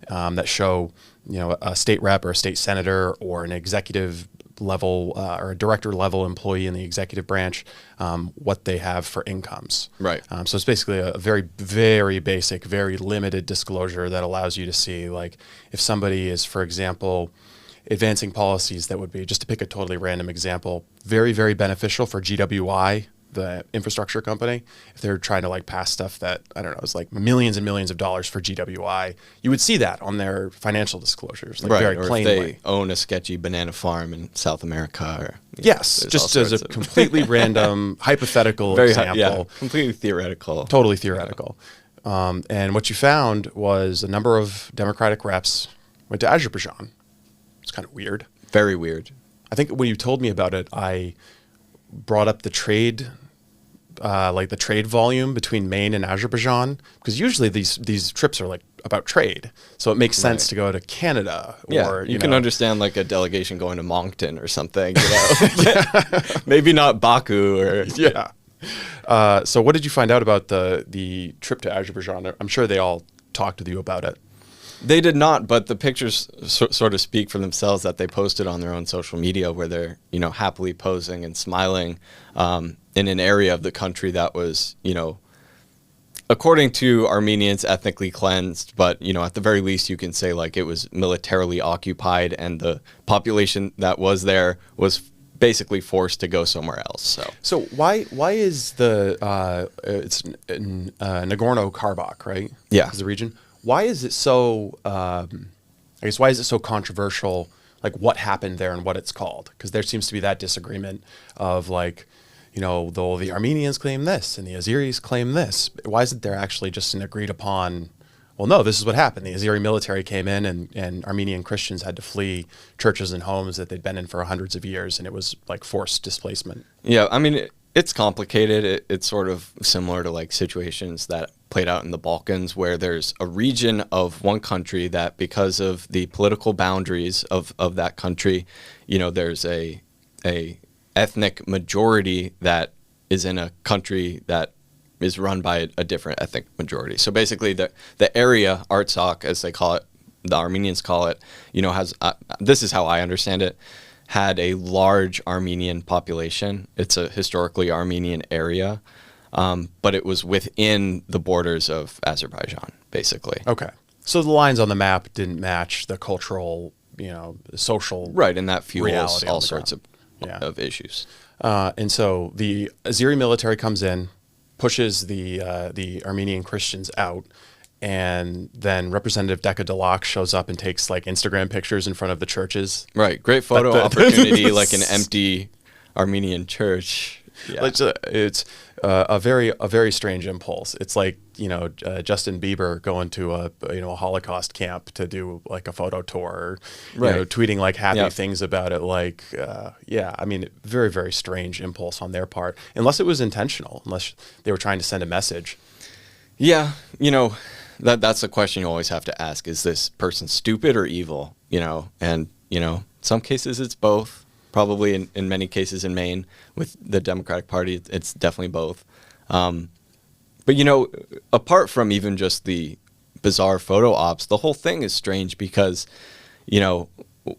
that show, you know, a state rep or a state senator or an executive level or a director level employee in the executive branch, what they have for incomes. Right. So it's basically a very, very basic, very limited disclosure that allows you to see, like, if somebody is, for example, advancing policies that would be, just to pick a totally random example, very, very beneficial for GWI, the infrastructure company. If they're trying to like pass stuff that, I don't know, is like millions and millions of dollars for GWI, you would see that on their financial disclosures, like, right, very or plainly. if they own a sketchy banana farm in South America. Or, yes, just as a completely random hypothetical example. Yeah, completely theoretical. Totally theoretical. And what you found was a number of Democratic reps went to Azerbaijan. It's kind of weird. Very weird. I think when you told me about it, I brought up the trade, like the trade volume between Maine and Azerbaijan, because usually these trips are like about trade, so it makes sense to go to Canada. Or you can understand like a delegation going to Moncton or something. You know? Maybe not Baku or So what did you find out about the trip to Azerbaijan? I'm sure they all talked with you about it. They did not, but the pictures sort of speak for themselves that they posted on their own social media, where they're, you know, happily posing and smiling in an area of the country that was, you know, according to Armenians, ethnically cleansed. But, you know, at the very least, you can say like it was militarily occupied, and the population that was there was basically forced to go somewhere else. So why is it's in Nagorno-Karabakh, right? Yeah, is the region. Why is it so, why is it so controversial, like what happened there and what it's called? Because there seems to be that disagreement of like, you know, though the Armenians claim this and the Azeris claim this. Why isn't there actually just an agreed upon, well, no, this is what happened. The Azeri military came in and Armenian Christians had to flee churches and homes that they'd been in for hundreds of years, and it was like forced displacement. Yeah, I mean, it's complicated. It's sort of similar to like situations that played out in the Balkans, where there's a region of one country that, because of the political boundaries of that country, you know, there's a ethnic majority that is in a country that is run by a different ethnic majority. So basically the area, Artsakh, as they call it, the Armenians call it, you know, has, this is how I understand it, had a large Armenian population. It's a historically Armenian area. But it was within the borders of Azerbaijan, basically. Okay. So the lines on the map didn't match the cultural, you know, social right, and that fuels all sorts ground. of issues. And so the Azeri military comes in, pushes the Armenian Christians out, and then Representative Deka Dalak shows up and takes like Instagram pictures in front of the churches. Right, great photo opportunity, like an empty Armenian church. Yeah. It's a very strange impulse. It's like, Justin Bieber going to a Holocaust camp to do like a photo tour, or, Right. tweeting like happy Yeah. things about it. Like, I mean, very, very strange impulse on their part, unless it was intentional, unless they were trying to send a message. Yeah, that's a question you always have to ask. Is this person stupid or evil? And, some cases it's both. Probably in many cases in Maine with the Democratic Party, it's definitely both. But, apart from even just the bizarre photo ops, the whole thing is strange because,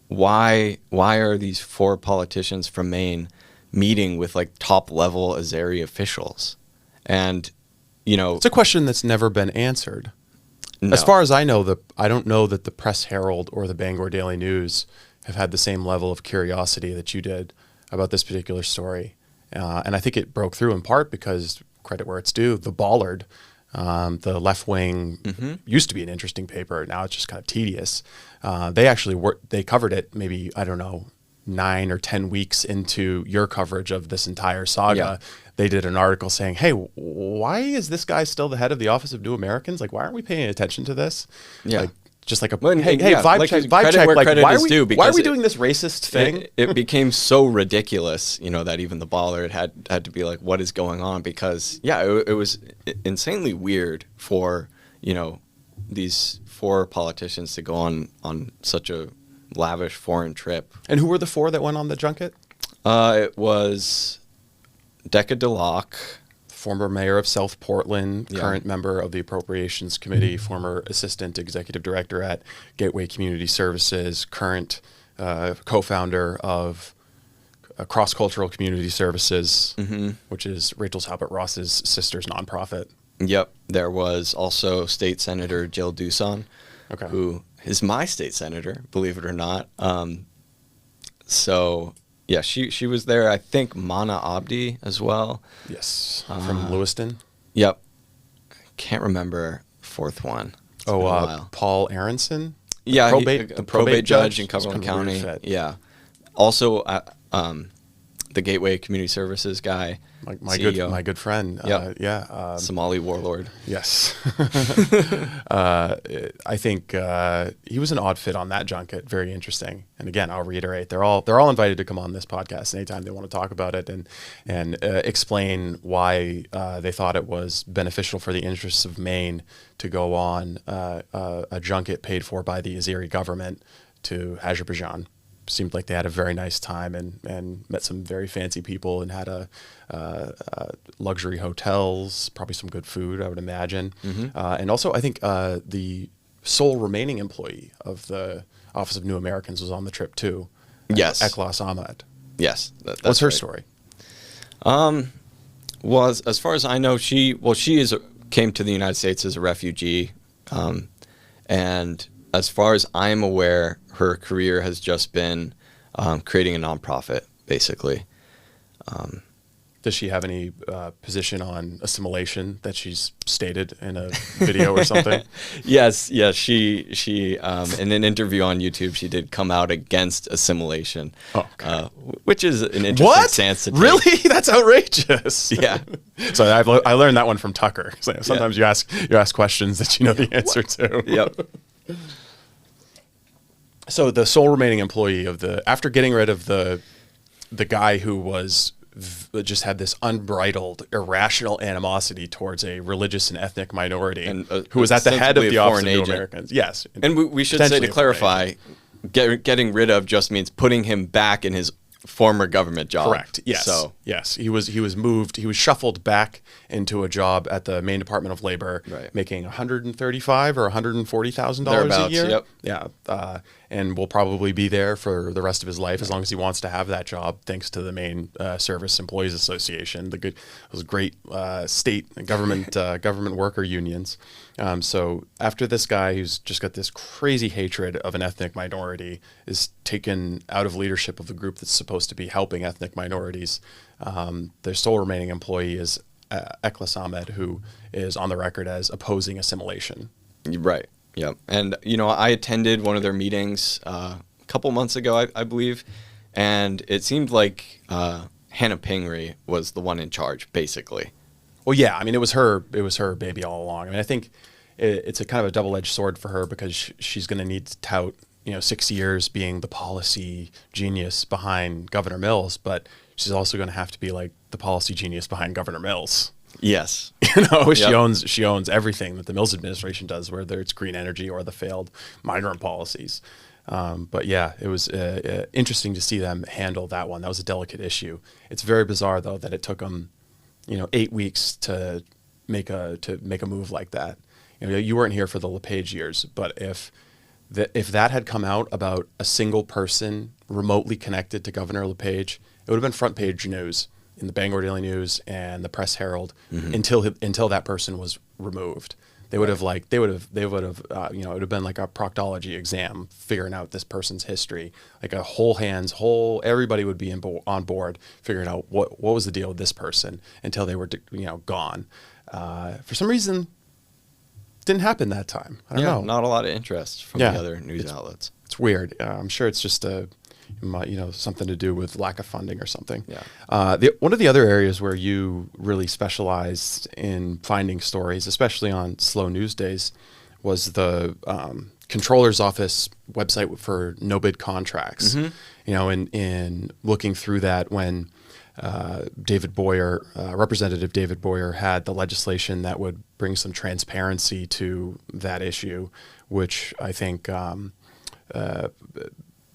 why are these 4 politicians from Maine meeting with like top level Azeri officials? And, It's a question that's never been answered. no. As far as I know, I don't know that the Press Herald or the Bangor Daily News have had the same level of curiosity that you did about this particular story. And I think it broke through in part because, credit where it's due, The Bollard, the left wing, used to be an interesting paper. Now it's just kind of tedious. They actually they covered it maybe, I don't know, 9 or 10 weeks into your coverage of this entire saga. Yeah. They did an article saying, hey, why is this guy still the head of the Office of New Americans? Like, why aren't we paying attention to this? Yeah. Like, just like Well, hey, yeah, vibe like check, credit where like, credit why is due, why are because we doing this racist thing? It became so ridiculous, that even the Bollard had to be like, what is going on? Because, it was insanely weird for, these 4 politicians to go on such a lavish foreign trip. And who were the 4 that went on the junket? It was Decca DeLocke, Former mayor of South Portland, Yeah. current member of the Appropriations Committee, former assistant executive director at Gateway Community Services, current co-founder of Cross Cultural Community Services, which is Rachel Talbot Ross's sister's nonprofit. Yep. There was also State Senator Jill Duson, Okay. who is my state senator, believe it or not. So, yeah, she was there. I think Mana Abdi as well. Yes, from Lewiston. Yep. Can't remember the 4th one. It's been a while. Paul Aronson. Yeah, probate- the probate judge in It's Cumberland kind of a County. weird fit. Yeah. Also, the Gateway Community Services guy, My CEO, good friend. Yep. Somali warlord. Yes. I think he was an odd fit on that junket. Very interesting. And again, I'll reiterate, they're all invited to come on this podcast anytime they want to talk about it and explain why they thought it was beneficial for the interests of Maine to go on a junket paid for by the Azeri government to Azerbaijan. Seemed like they had a very nice time and met some very fancy people and had luxury hotels, probably some good food, I would imagine. And also, I think the sole remaining employee of the Office of New Americans was on the trip too. Yes. Eklas Ahmed. Yes. What's her right. story? Well, as far as I know, she came to the United States as a refugee, and as far as I'm aware, her career has just been creating a nonprofit, basically. Does she have any position on assimilation that she's stated in a video or something? Yes. She in an interview on YouTube, she did come out against assimilation, which is an interesting stance to take. Really? That's outrageous. Yeah. So I learned that one from Tucker. So sometimes you ask questions that you know the answer to. Yep. So the sole remaining employee after getting rid of the guy who was just had this unbridled, irrational animosity towards a religious and ethnic minority, And who was at the head of ostensibly the a Office foreign of New agent. Americans. Yes, And we should say, potentially to a foreign clarify, getting rid of just means putting him back in his former government job. Correct. Yes. So yes, he was moved. He was shuffled back into a job at the Maine Department of Labor, Right. making $135,000 or $140,000 a Thereabouts, year. yep. Yeah, and will probably be there for the rest of his life as long as he wants to have that job. Thanks to the Maine Service Employees Association, those great state and government worker unions. So after this guy who's just got this crazy hatred of an ethnic minority is taken out of leadership of the group that's supposed to be helping ethnic minorities, their sole remaining employee is Eklas Ahmed, who is on the record as opposing assimilation. Right. Yep. And, I attended one of their meetings a couple months ago, I believe, and it seemed like Hannah Pingree was the one in charge, basically. Well, yeah, I mean, it was her baby all along. I mean, I think it's a kind of a double-edged sword for her because she's going to need to tout, 6 years being the policy genius behind Governor Mills, but she's also going to have to be like the policy genius behind Governor Mills. Yes. Yep. She owns everything that the Mills administration does, whether it's green energy or the failed migrant policies. But yeah, it was interesting to see them handle that one. That was a delicate issue. It's very bizarre though that it took them, 8 weeks to make a move like that. You weren't here for the LePage years, but if that had come out about a single person remotely connected to Governor LePage, it would have been front page news in the Bangor Daily News and the Press Herald until that person was removed. They would have it would have been like a proctology exam figuring out this person's history, like a everybody would be on board figuring out what was the deal with this person until they were gone. For some reason, didn't happen that time. I don't know. Not a lot of interest from the other news outlets. It's weird. I'm sure it's just something to do with lack of funding or something. Yeah. One of the other areas where you really specialized in finding stories, especially on slow news days, was the Controller's Office website for no bid contracts. In looking through that when Representative David Boyer had the legislation that would bring some transparency to that issue, which I think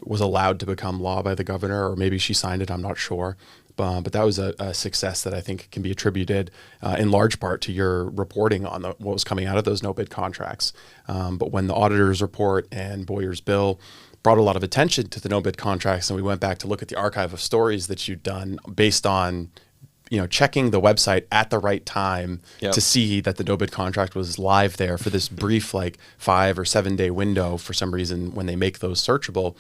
was allowed to become law by the governor, or maybe she signed it, I'm not sure. But that was a success that I think can be attributed in large part to your reporting on what was coming out of those no-bid contracts. But when the auditor's report and Boyer's bill brought a lot of attention to the no-bid contracts, and we went back to look at the archive of stories that you'd done based on checking the website at the right time to see that the no-bid contract was live there for this brief 5 or 7 day window for some reason when they make those searchable.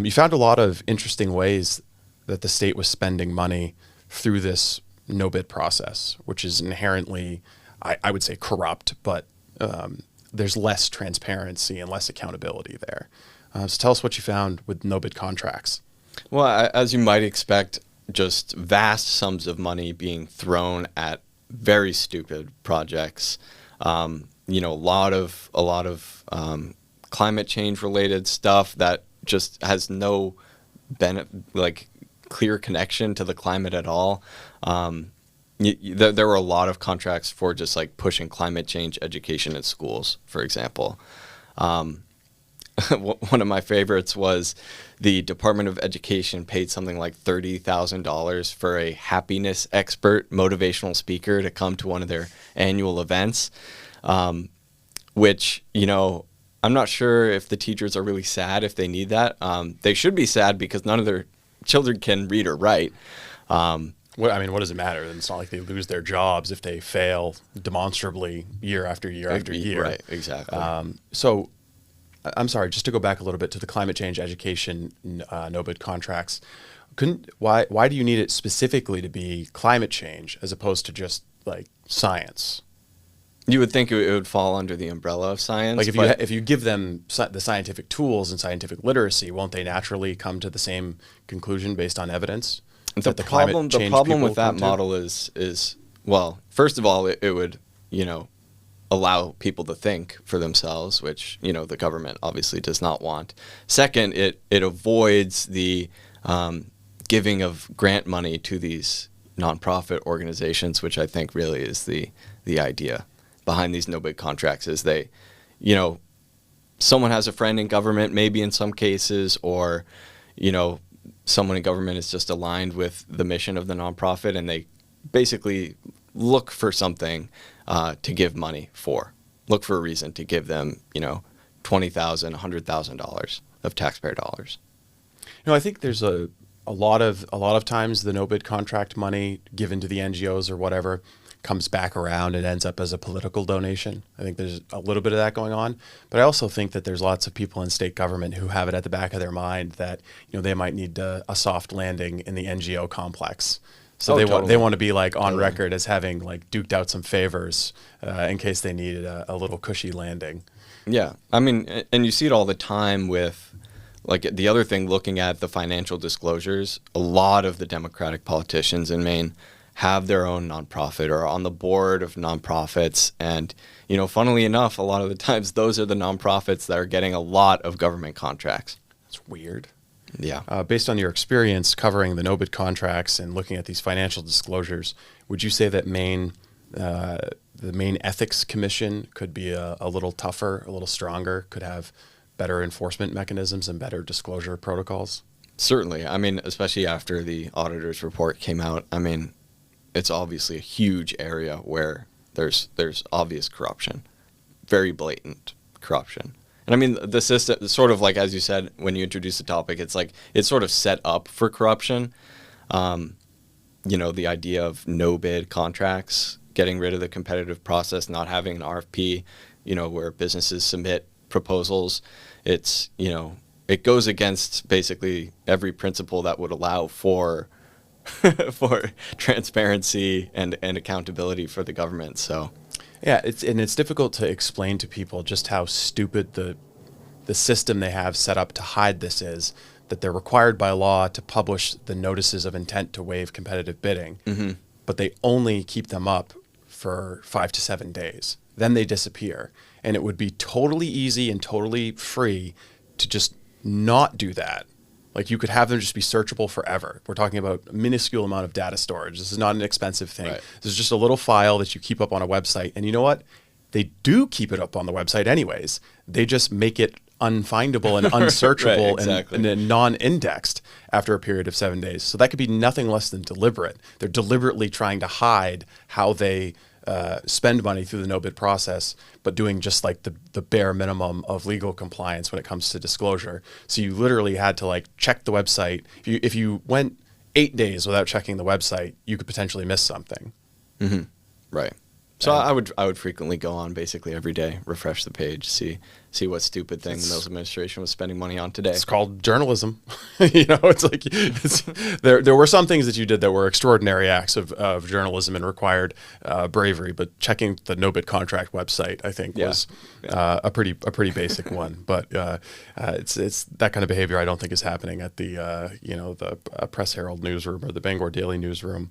You found a lot of interesting ways that the state was spending money through this no-bid process, which is inherently, I would say, corrupt, but there's less transparency and less accountability there. So tell us what you found with no-bid contracts. Well, as you might expect, just vast sums of money being thrown at very stupid projects. A lot of climate change related stuff that just has no clear connection to the climate at all. There were a lot of contracts for just pushing climate change education at schools, for example. One of my favorites was the Department of Education paid something like $30,000 for a happiness expert motivational speaker to come to one of their annual events, which, I'm not sure if the teachers are really sad if they need that. They should be sad because none of their children can read or write. What does it matter? It's not like they lose their jobs if they fail demonstrably year after year after year. Right, exactly. So I'm sorry, just to go back a little bit to the climate change education no-bid contracts. Why do you need it specifically to be climate change as opposed to just science? You would think it would fall under the umbrella of science. If you give them the scientific tools and scientific literacy, won't they naturally come to the same conclusion based on evidence? The problem with that model is well, first of all, it would allow people to think for themselves, which the government obviously does not want. Second, it avoids the giving of grant money to these nonprofit organizations, which I think really is the idea behind these no-bid contracts. Is they, someone has a friend in government, maybe in some cases, or someone in government is just aligned with the mission of the nonprofit, and they basically look for something to give money for. Look for a reason to give them, $20,000, $100,000 of taxpayer dollars. I think there's a lot of times the no bid contract money given to the NGOs or whatever comes back around and ends up as a political donation. I think there's a little bit of that going on, but I also think that there's lots of people in state government who have it at the back of their mind that they might need a soft landing in the NGO complex. So they want to be on record as having duked out some favors in case they needed a little cushy landing. Yeah, and you see it all the time with like the other thing, looking at the financial disclosures, a lot of the Democratic politicians in Maine have their own nonprofit or are on the board of nonprofits. And, funnily enough, a lot of the times those are the nonprofits that are getting a lot of government contracts. That's weird. Yeah. Based on your experience covering the no-bid contracts and looking at these financial disclosures, would you say that the Maine Ethics Commission could be a little tougher, a little stronger, could have better enforcement mechanisms and better disclosure protocols? Certainly. I mean, especially after the auditor's report came out, I mean, it's obviously a huge area where there's obvious corruption, very blatant corruption. And I mean, the system, sort of like, as you said, when you introduced the topic, it's like it's sort of set up for corruption. The idea of no bid contracts, getting rid of the competitive process, not having an RFP, where businesses submit proposals. It's, it goes against basically every principle that would allow for for transparency and accountability for the government. So yeah, it's difficult to explain to people just how stupid the system they have set up to hide this is, that they're required by law to publish the notices of intent to waive competitive bidding, but they only keep them up for 5 to 7 days. Then they disappear. And it would be totally easy and totally free to just not do that. Like, you could have them just be searchable forever. We're talking about a minuscule amount of data storage. This is not an expensive thing. Right. This is just a little file that you keep up on a website. And you know what? They do keep it up on the website anyways. They just make it unfindable and unsearchable right, exactly. and non-indexed after a period of 7 days. So that could be nothing less than deliberate. They're deliberately trying to hide how they spend money through the no-bid process, but doing just like the bare minimum of legal compliance when it comes to disclosure. So you literally had to like check the website. If you went 8 days without checking the website, you could potentially miss something. Mm-hmm. Right. So I would frequently go on basically every day, refresh the page, see what stupid thing the Mills administration was spending money on today. It's called journalism. It's like there were some things that you did that were extraordinary acts of journalism and required bravery, but checking the no bid contract website, I think, was a pretty basic one. But it's that kind of behavior I don't think is happening at the Press Herald newsroom or the Bangor Daily newsroom.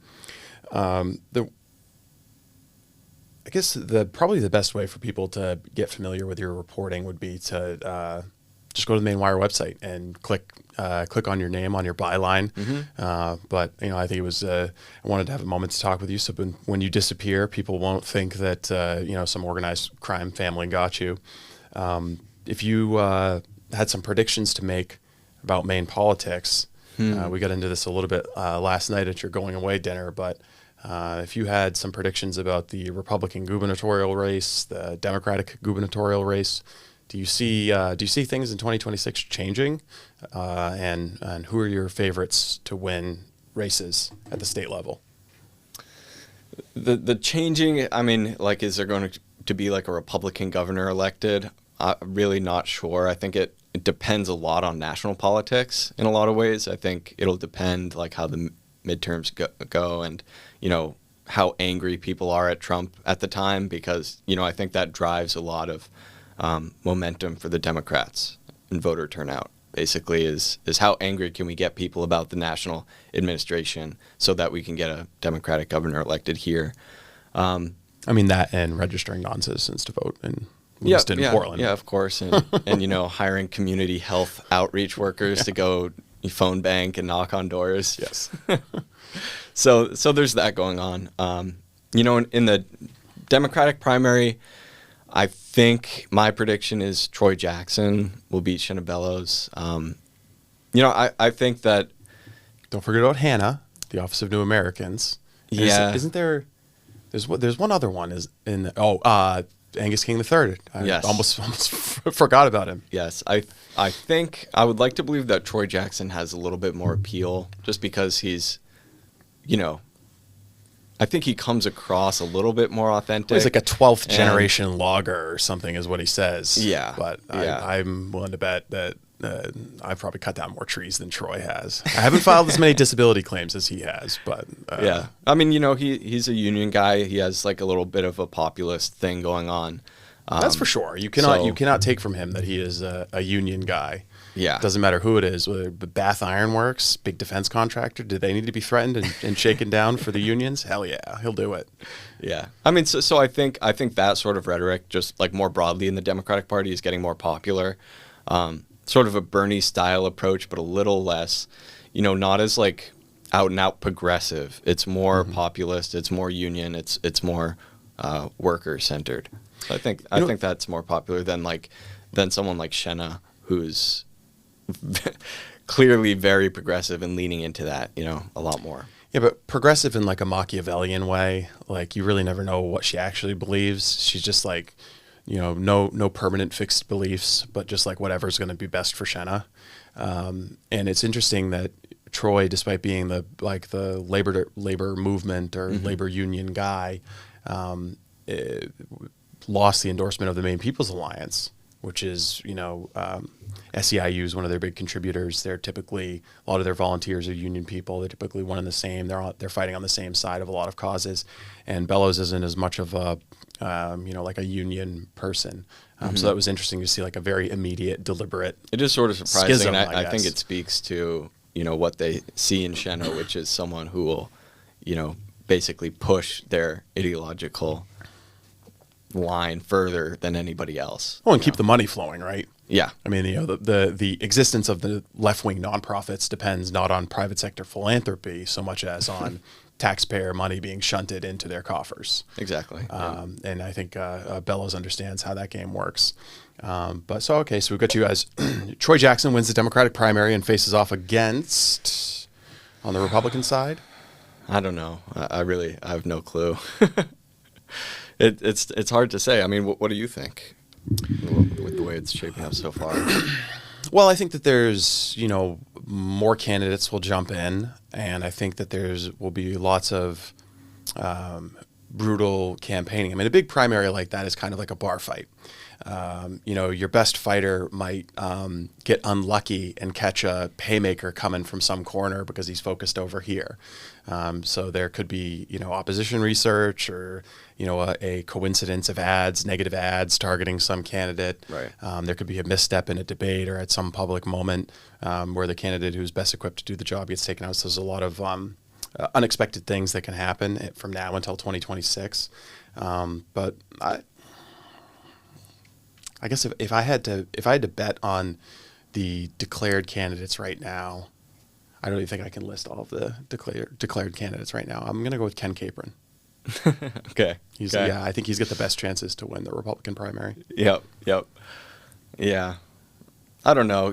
I guess probably the best way for people to get familiar with your reporting would be to just go to the Maine Wire website and click on your name on your byline. But I think it was I wanted to have a moment to talk with you, so when you disappear, people won't think that some organized crime family got you. If you had some predictions to make about Maine politics, we got into this a little bit last night at your going away dinner, but. If you had some predictions about the Republican gubernatorial race, the Democratic gubernatorial race, do you see things in 2026 changing? And who are your favorites to win races at the state level? The changing, I mean, like, is there going to be like a Republican governor elected? I'm really not sure. I think it depends a lot on national politics in a lot of ways. I think it'll depend like how the midterms go and how angry people are at Trump at the time, because I think that drives a lot of momentum for the Democrats and voter turnout. Basically, is how angry can we get people about the national administration so that we can get a Democratic governor elected here. I mean, that and registering non-citizens to vote in Lewiston, Portland. Yeah, of course, and hiring community health outreach workers to go phone bank and knock on doors. Yes. So there's that going on. In the Democratic primary, I think my prediction is Troy Jackson will beat Shinna Bellows. I think that. Don't forget about Hannah, the Office of New Americans. Isn't there? There's one other one. Angus King III. I almost forgot about him. Yes, I think I would like to believe that Troy Jackson has a little bit more appeal, just because he's, I think he comes across a little bit more authentic. He's like a 12th generation logger or something is what he says. Yeah. But I'm willing to bet that I've probably cut down more trees than Troy has. I haven't filed as many disability claims as he has, but yeah. I mean, he's a union guy. He has like a little bit of a populist thing going on. That's for sure. You cannot take from him that he is a union guy. Yeah. Doesn't matter who it is, whether Bath Iron Works, big defense contractor, do they need to be threatened and shaken down for the unions? Hell yeah, he'll do it. Yeah. I mean, so I think that sort of rhetoric, just like more broadly in the Democratic Party, is getting more popular. Sort of a Bernie style approach, but a little less, not as like out and out progressive. It's more populist. It's more union. It's more worker centered. So I think that's more popular than someone like Shenna, who's clearly very progressive and leaning into that, a lot more. Yeah, but progressive in like a Machiavellian way. Like you really never know what she actually believes. She's just like, no permanent fixed beliefs, but just like whatever's going to be best for Shenna. And it's interesting that Troy, despite being the labor movement or labor union guy, lost the endorsement of the Maine People's Alliance, which is, SEIU is one of their big contributors. They're typically, a lot of their volunteers are union people. They're typically one and the same. They're fighting on the same side of a lot of causes. And Bellows isn't as much of a, like a union person. So that was interesting to see like a very immediate, deliberate It is sort of surprising. schism, And I I think guess. it speaks to, what they see in Shenna, which is someone who will, basically push their ideological line further than anybody else. Well, and keep the money flowing, right? Yeah. I mean, the existence of the left-wing nonprofits depends not on private sector philanthropy so much as on taxpayer money being shunted into their coffers. Exactly. And I think Bellows understands how that game works. So we've got you guys. Troy Jackson wins the Democratic primary and faces off against, on the Republican side? I don't know. I have no clue. It's hard to say. I mean, what do you think with the way it's shaping up so far? Well, I think that there's, more candidates will jump in, and I think that will be lots of brutal campaigning. I mean, a big primary like that is kind of like a bar fight. Your best fighter might get unlucky and catch a haymaker coming from some corner because he's focused over here. So there could be, opposition research or, a coincidence of negative ads targeting some candidate. Right. There could be a misstep in a debate or at some public moment where the candidate who's best equipped to do the job gets taken out. So there's a lot of unexpected things that can happen from now until 2026. But I guess if I had to bet on the declared candidates right now, I don't even think I can list all of the declared candidates right now. I'm going to go with Ken Capron. Okay. Yeah, I think he's got the best chances to win the Republican primary. Yep. Yeah. I don't know.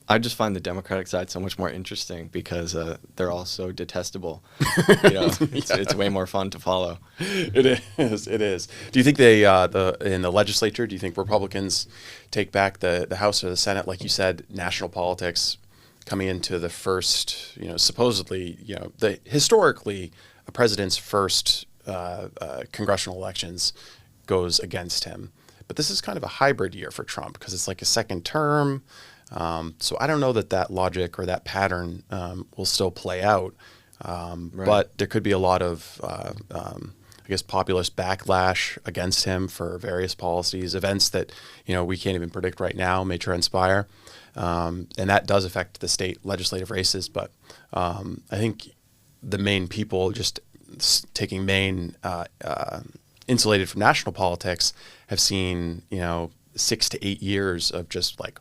I just find the Democratic side so much more interesting because they're all so detestable. It's way more fun to follow. It is. Do you think they in the legislature? Do you think Republicans take back the House or the Senate? Like you said, national politics coming into the first, supposedly, historically a president's first congressional elections goes against him. But this is kind of a hybrid year for Trump because it's like a second term. So I don't know that logic or that pattern will still play out. Right. But there could be a lot of, populist backlash against him for various policies, events that, we can't even predict right now may transpire. And that does affect the state legislative races. But I think the Maine people, just taking Maine insulated from national politics, have seen, 6 to 8 years of just like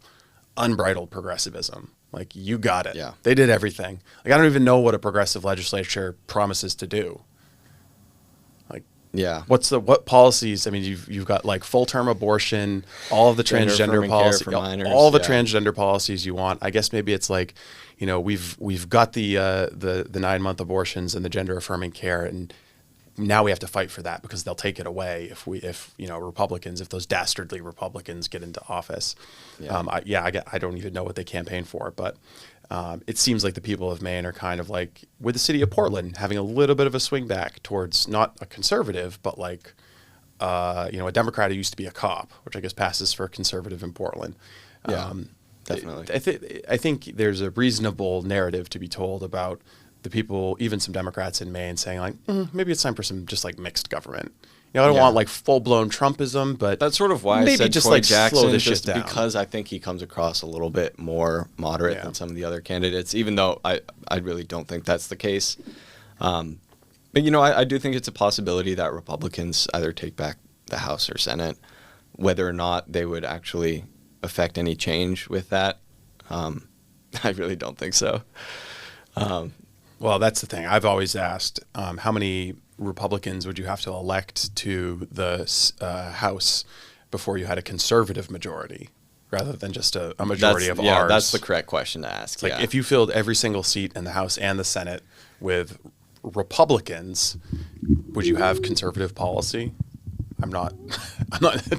unbridled progressivism. Like, you got it. Yeah. They did everything. Like, I don't even know what a progressive legislature promises to do. Like, Yeah. what policies? I mean, you've got like full term abortion, all of the transgender policies, all the transgender policies you want. I guess maybe it's like, we've got the 9-month abortions and the gender affirming care, and now we have to fight for that because they'll take it away if those dastardly Republicans get into office. Yeah. I don't even know what they campaign for, but it seems like the people of Maine are kind of like with the city of Portland having a little bit of a swing back towards not a conservative, but like a Democrat who used to be a cop, which I guess passes for a conservative in Portland. Yeah, definitely. I think there's a reasonable narrative to be told about the people, even some Democrats in Maine, saying like, maybe it's time for some just like mixed government. I don't Yeah. want like full blown Trumpism, but That's sort of why I maybe said just Troy like Jackson, slow this just shit down. because I think he comes across a little bit more moderate than some of the other candidates, even though I really don't think that's the case. But, I do think it's a possibility that Republicans either take back the House or Senate. Whether or not they would actually affect any change with that, I really don't think so. Well, that's the thing. I've always asked, how many Republicans would you have to elect to the House before you had a conservative majority, rather than just a majority of ours? That's the correct question to ask. It's like if you filled every single seat in the House and the Senate with Republicans, would you have conservative policy? I'm not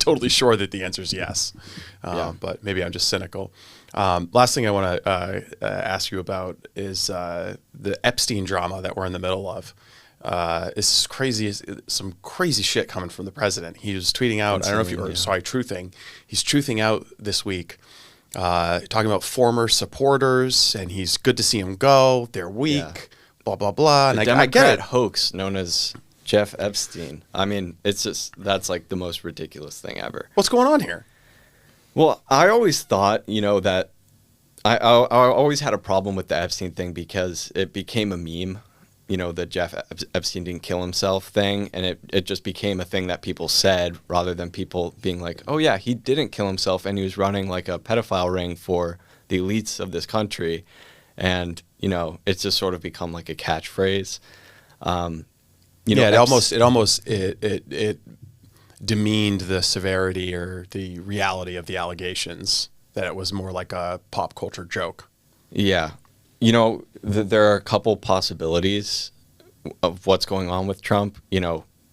totally sure that the answer is yes, but maybe I'm just cynical. Last thing I want to ask you about is the Epstein drama that we're in the middle of. It's crazy. Some crazy shit coming from the president. He was tweeting out. I don't know if you saw truthing. He's truthing out this week, talking about former supporters, and he's good to see him go. They're weak. Yeah. Blah blah blah. The And Democrat I get it. hoax known as Jeff Epstein. I mean, that's like the most ridiculous thing ever. What's going on here? Well, I always thought, that I always had a problem with the Epstein thing because it became a meme, the Jeff Epstein didn't kill himself thing. And it just became a thing that people said rather than people being like, oh, yeah, he didn't kill himself and he was running like a pedophile ring for the elites of this country. And, it's just sort of become like a catchphrase. It demeaned the severity or the reality of the allegations, that it was more like a pop culture joke. Yeah. There are a couple possibilities of what's going on with Trump.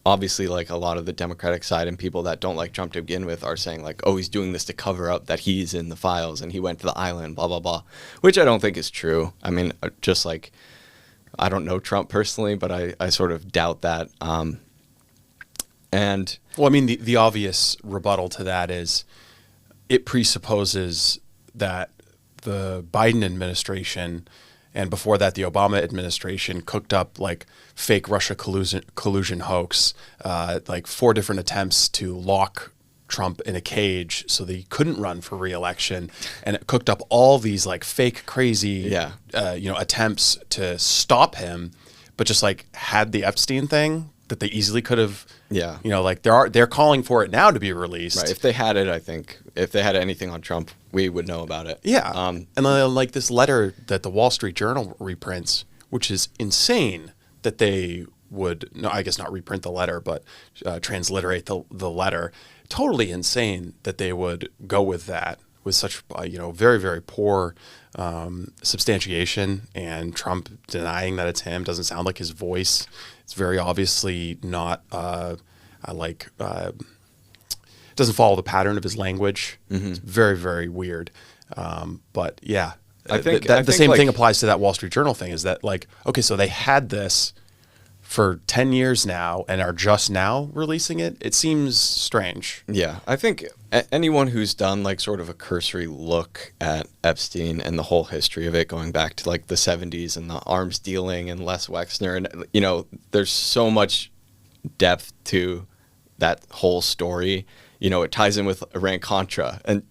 Obviously, like a lot of the Democratic side and people that don't like Trump to begin with are saying like, oh, he's doing this to cover up that he's in the files and he went to the island, blah, blah, blah, which I don't think is true. I mean, just like, I don't know Trump personally, but I sort of doubt that. Well, I mean, the obvious rebuttal to that is it presupposes that the Biden administration and before that the Obama administration cooked up like fake Russia collusion hoax, like 4 different attempts to lock Trump in a cage so that he couldn't run for re-election, and it cooked up all these like fake crazy attempts to stop him, but just like had the Epstein thing that they easily could have. Yeah. Like they're calling for it now to be released. Right. If they had it, I think if they had anything on Trump, we would know about it. Yeah. And then like this letter that the Wall Street Journal reprints, which is insane that they would, no, I guess not reprint the letter, but transliterate the letter. Totally insane that they would go with that with such, very, very poor substantiation, and Trump denying that it's him. Doesn't sound like his voice. It's very obviously not doesn't follow the pattern of his language. Mm-hmm. It's very, very weird. But yeah, I think the same thing applies to that Wall Street Journal thing, is that like, okay, so they had this for 10 years now and are just now releasing it. It seems strange. Yeah. I think anyone who's done like sort of a cursory look at Epstein and the whole history of it going back to like the 70s and the arms dealing and Les Wexner, and, there's so much depth to that whole story. It ties in with Iran-Contra and,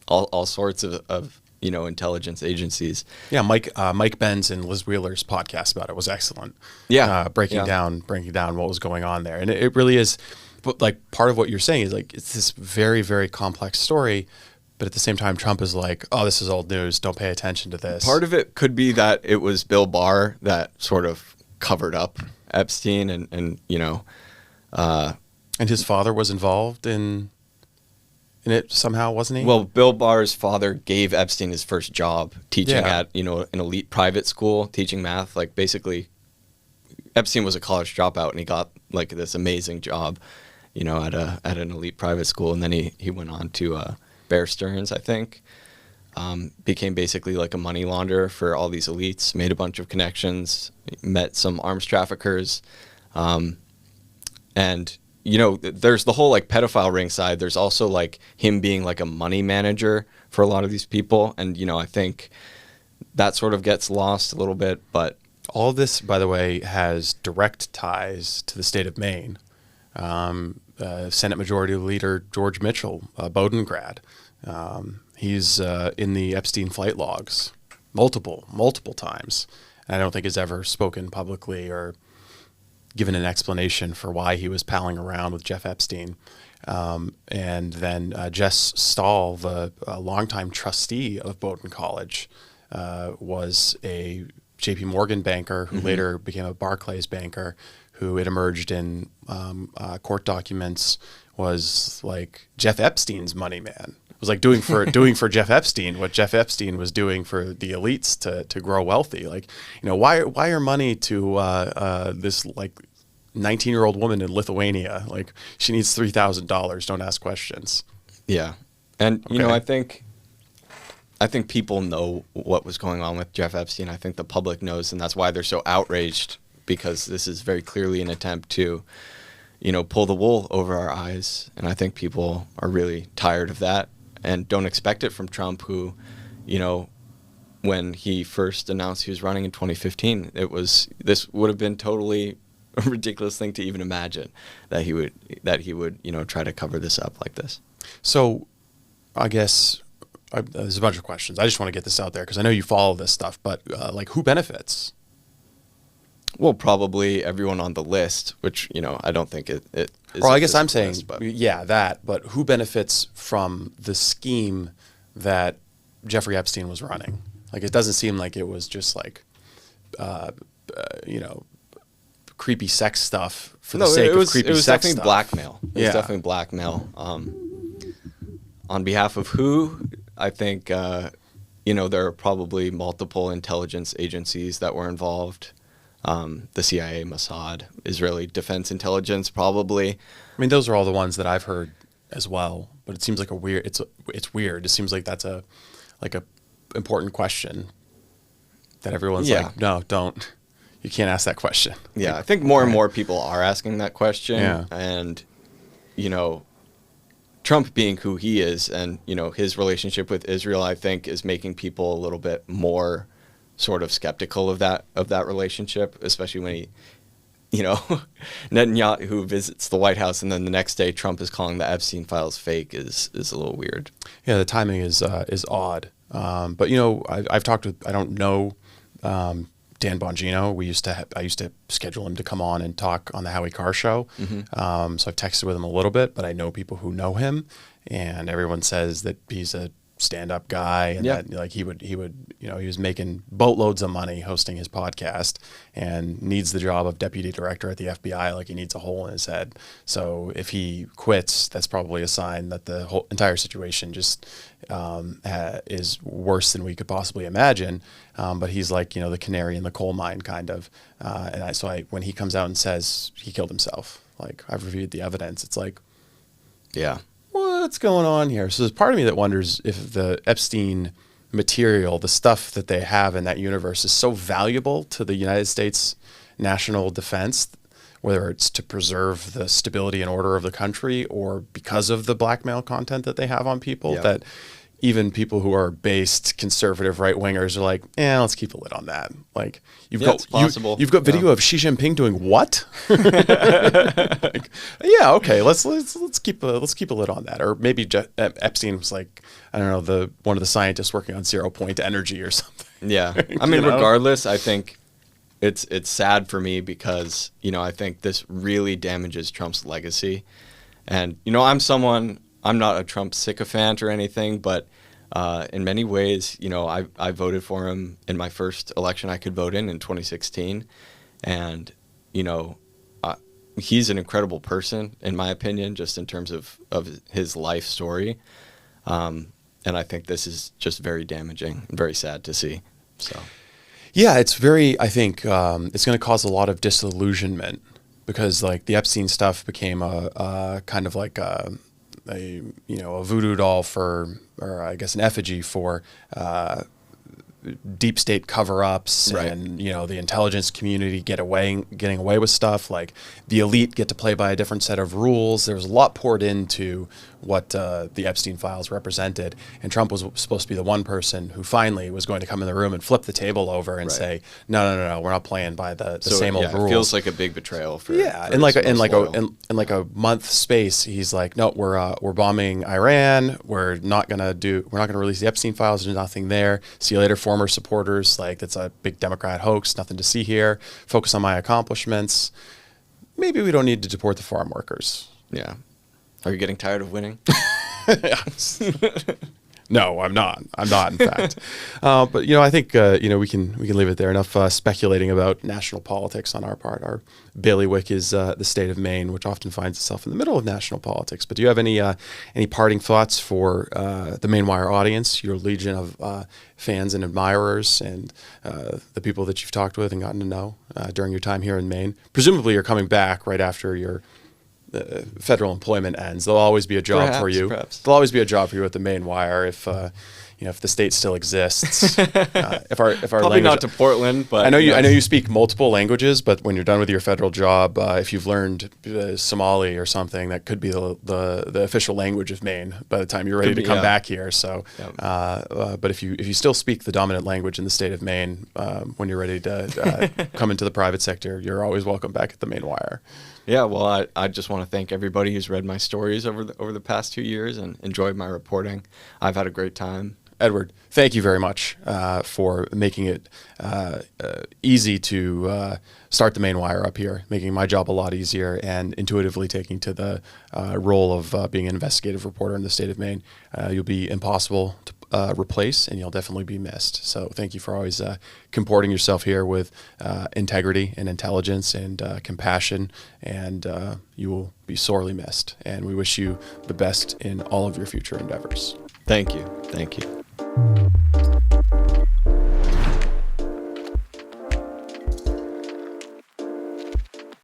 all sorts of intelligence agencies. Yeah, Mike Benz and Liz Wheeler's podcast about it was excellent. Yeah, breaking down what was going on there, and it really is. But like part of what you're saying is like it's this very, very complex story, but at the same time, Trump is like, "Oh, this is old news. Don't pay attention to this." Part of it could be that it was Bill Barr that sort of covered up Epstein, and his father was involved in it somehow, wasn't he? Well, Bill Barr's father gave Epstein his first job teaching at, an elite private school, teaching math. Like basically, Epstein was a college dropout and he got like this amazing job, at an elite private school. And then he went on to Bear Stearns, I think, became basically like a money launderer for all these elites, made a bunch of connections, met some arms traffickers, and there's the whole like pedophile ring side. There's also like him being like a money manager for a lot of these people. And, I think that sort of gets lost a little bit, but All of this, by the way, has direct ties to the state of Maine. Senate Majority Leader George Mitchell, Bowdoin grad. He's in the Epstein flight logs multiple times. And I don't think has ever spoken publicly or given an explanation for why he was palling around with Jeff Epstein. And then Jess Stahl, the longtime trustee of Bowdoin College, was a JP Morgan banker who later became a Barclays banker, who it emerged in court documents was like Jeff Epstein's money man. It was like doing for Jeff Epstein what Jeff Epstein was doing for the elites to grow wealthy. Like, wire money to this like 19-year-old woman in Lithuania. Like, she needs $3,000. Don't ask questions. Yeah, and I think people know what was going on with Jeff Epstein. I think the public knows, and that's why they're so outraged, because this is very clearly an attempt to, pull the wool over our eyes. And I think people are really tired of that and don't expect it from Trump, who, when he first announced he was running in 2015, this would have been totally a ridiculous thing to even imagine that he would try to cover this up like this. So I guess there's a bunch of questions. I just want to get this out there because I know you follow this stuff, but who benefits? Well, probably everyone on the list, which, I don't think it is. Well, I guess I'm saying, but who benefits from the scheme that Jeffrey Epstein was running? Like, it doesn't seem like it was just like, creepy sex stuff for the sake of creepy sex stuff. It was definitely blackmail. It was definitely blackmail. On behalf of who? I think, there are probably multiple intelligence agencies that were involved. The CIA, Mossad, Israeli Defense Intelligence, probably. I mean, those are all the ones that I've heard as well. But it seems like it's weird. It seems like that's a important question that everyone's like, no, don't. You can't ask that question. Yeah, I think more and more people are asking that question. Yeah. And, Trump being who he is and, his relationship with Israel, I think, is making people a little bit more sort of skeptical of that relationship, especially when he, Netanyahu visits the White House and then the next day Trump is calling the Epstein files fake is a little weird. Yeah, the timing is odd. But I've talked with, I don't know Dan Bongino. I used to schedule him to come on and talk on the Howie Carr show. Mm-hmm. So I've texted with him a little bit, but I know people who know him, and everyone says that he's a stand-up guy, and that like he was making boatloads of money hosting his podcast and needs the job of deputy director at the FBI like he needs a hole in his head. So if he quits, that's probably a sign that the whole entire situation just is worse than we could possibly imagine. But he's like, the canary in the coal mine kind of. When he comes out and says he killed himself, like, I've reviewed the evidence, it's like, yeah, what's going on here? So there's part of me that wonders if the Epstein material, the stuff that they have in that universe, is so valuable to the United States national defense, whether it's to preserve the stability and order of the country or because of the blackmail content that they have on people, that even people who are based conservative right-wingers are like, let's keep a lid on that. Like, you've got video of Xi Jinping doing what? Like, okay, let's keep a lid on that. Or maybe Epstein was like, I don't know, one of the scientists working on 0-point energy or something. Yeah, I mean, regardless, I think it's sad for me because I think this really damages Trump's legacy, and I'm not a Trump sycophant or anything, but in many ways, I voted for him in my first election I could vote in 2016. And, he's an incredible person, in my opinion, just in terms of his life story. And I think this is just very damaging and very sad to see. So, yeah, it's very, I think it's going to cause a lot of disillusionment because like the Epstein stuff became a kind of like a voodoo doll or I guess an effigy for deep state cover-ups Right. and the intelligence community getting away with stuff. Like the elite get to play by a different set of rules. There was a lot poured into what the Epstein files represented, and Trump was supposed to be the one person who finally was going to come in the room and flip the table over and Right. say, no, we're not playing by the same old It rules. feels like a big betrayal for in like his most loyal. in like a month space, he's like, no, we're bombing Iran. We're not gonna release the Epstein files. There's nothing there. See you later, former supporters. Like, that's a big Democrat hoax. Nothing to see here. Focus on my accomplishments. Maybe we don't need to deport the farm workers. Yeah. Are you getting tired of winning? No, I'm not. I'm not, in fact. But I think we can leave it there. Enough speculating about national politics on our part. Our bailiwick is the state of Maine, which often finds itself in the middle of national politics. But do you have any parting thoughts for the Maine Wire audience, your legion of fans and admirers, and the people that you've talked with and gotten to know during your time here in Maine? Presumably, you're coming back right after your federal employment ends. There'll always be a job for you. Perhaps. There'll always be a job for you at the Maine Wire if if the state still exists. If our Probably language, not to Portland, but I know you speak multiple languages, but when you're done with your federal job, if you've learned Somali or something, that could be the official language of Maine by the time you're ready to come back here. So, but if you still speak the dominant language in the state of Maine, when you're ready to come into the private sector, you're always welcome back at the Maine Wire. Yeah, well, I just want to thank everybody who's read my stories over the past 2 years and enjoyed my reporting. I've had a great time. Edward, thank you very much for making it easy to start the Maine Wire up here, making my job a lot easier, and intuitively taking to the role of being an investigative reporter in the state of Maine. You'll be impossible to replace, and you'll definitely be missed. So thank you for always comporting yourself here with integrity and intelligence and compassion, and you will be sorely missed. And we wish you the best in all of your future endeavors. Thank you. Thank you.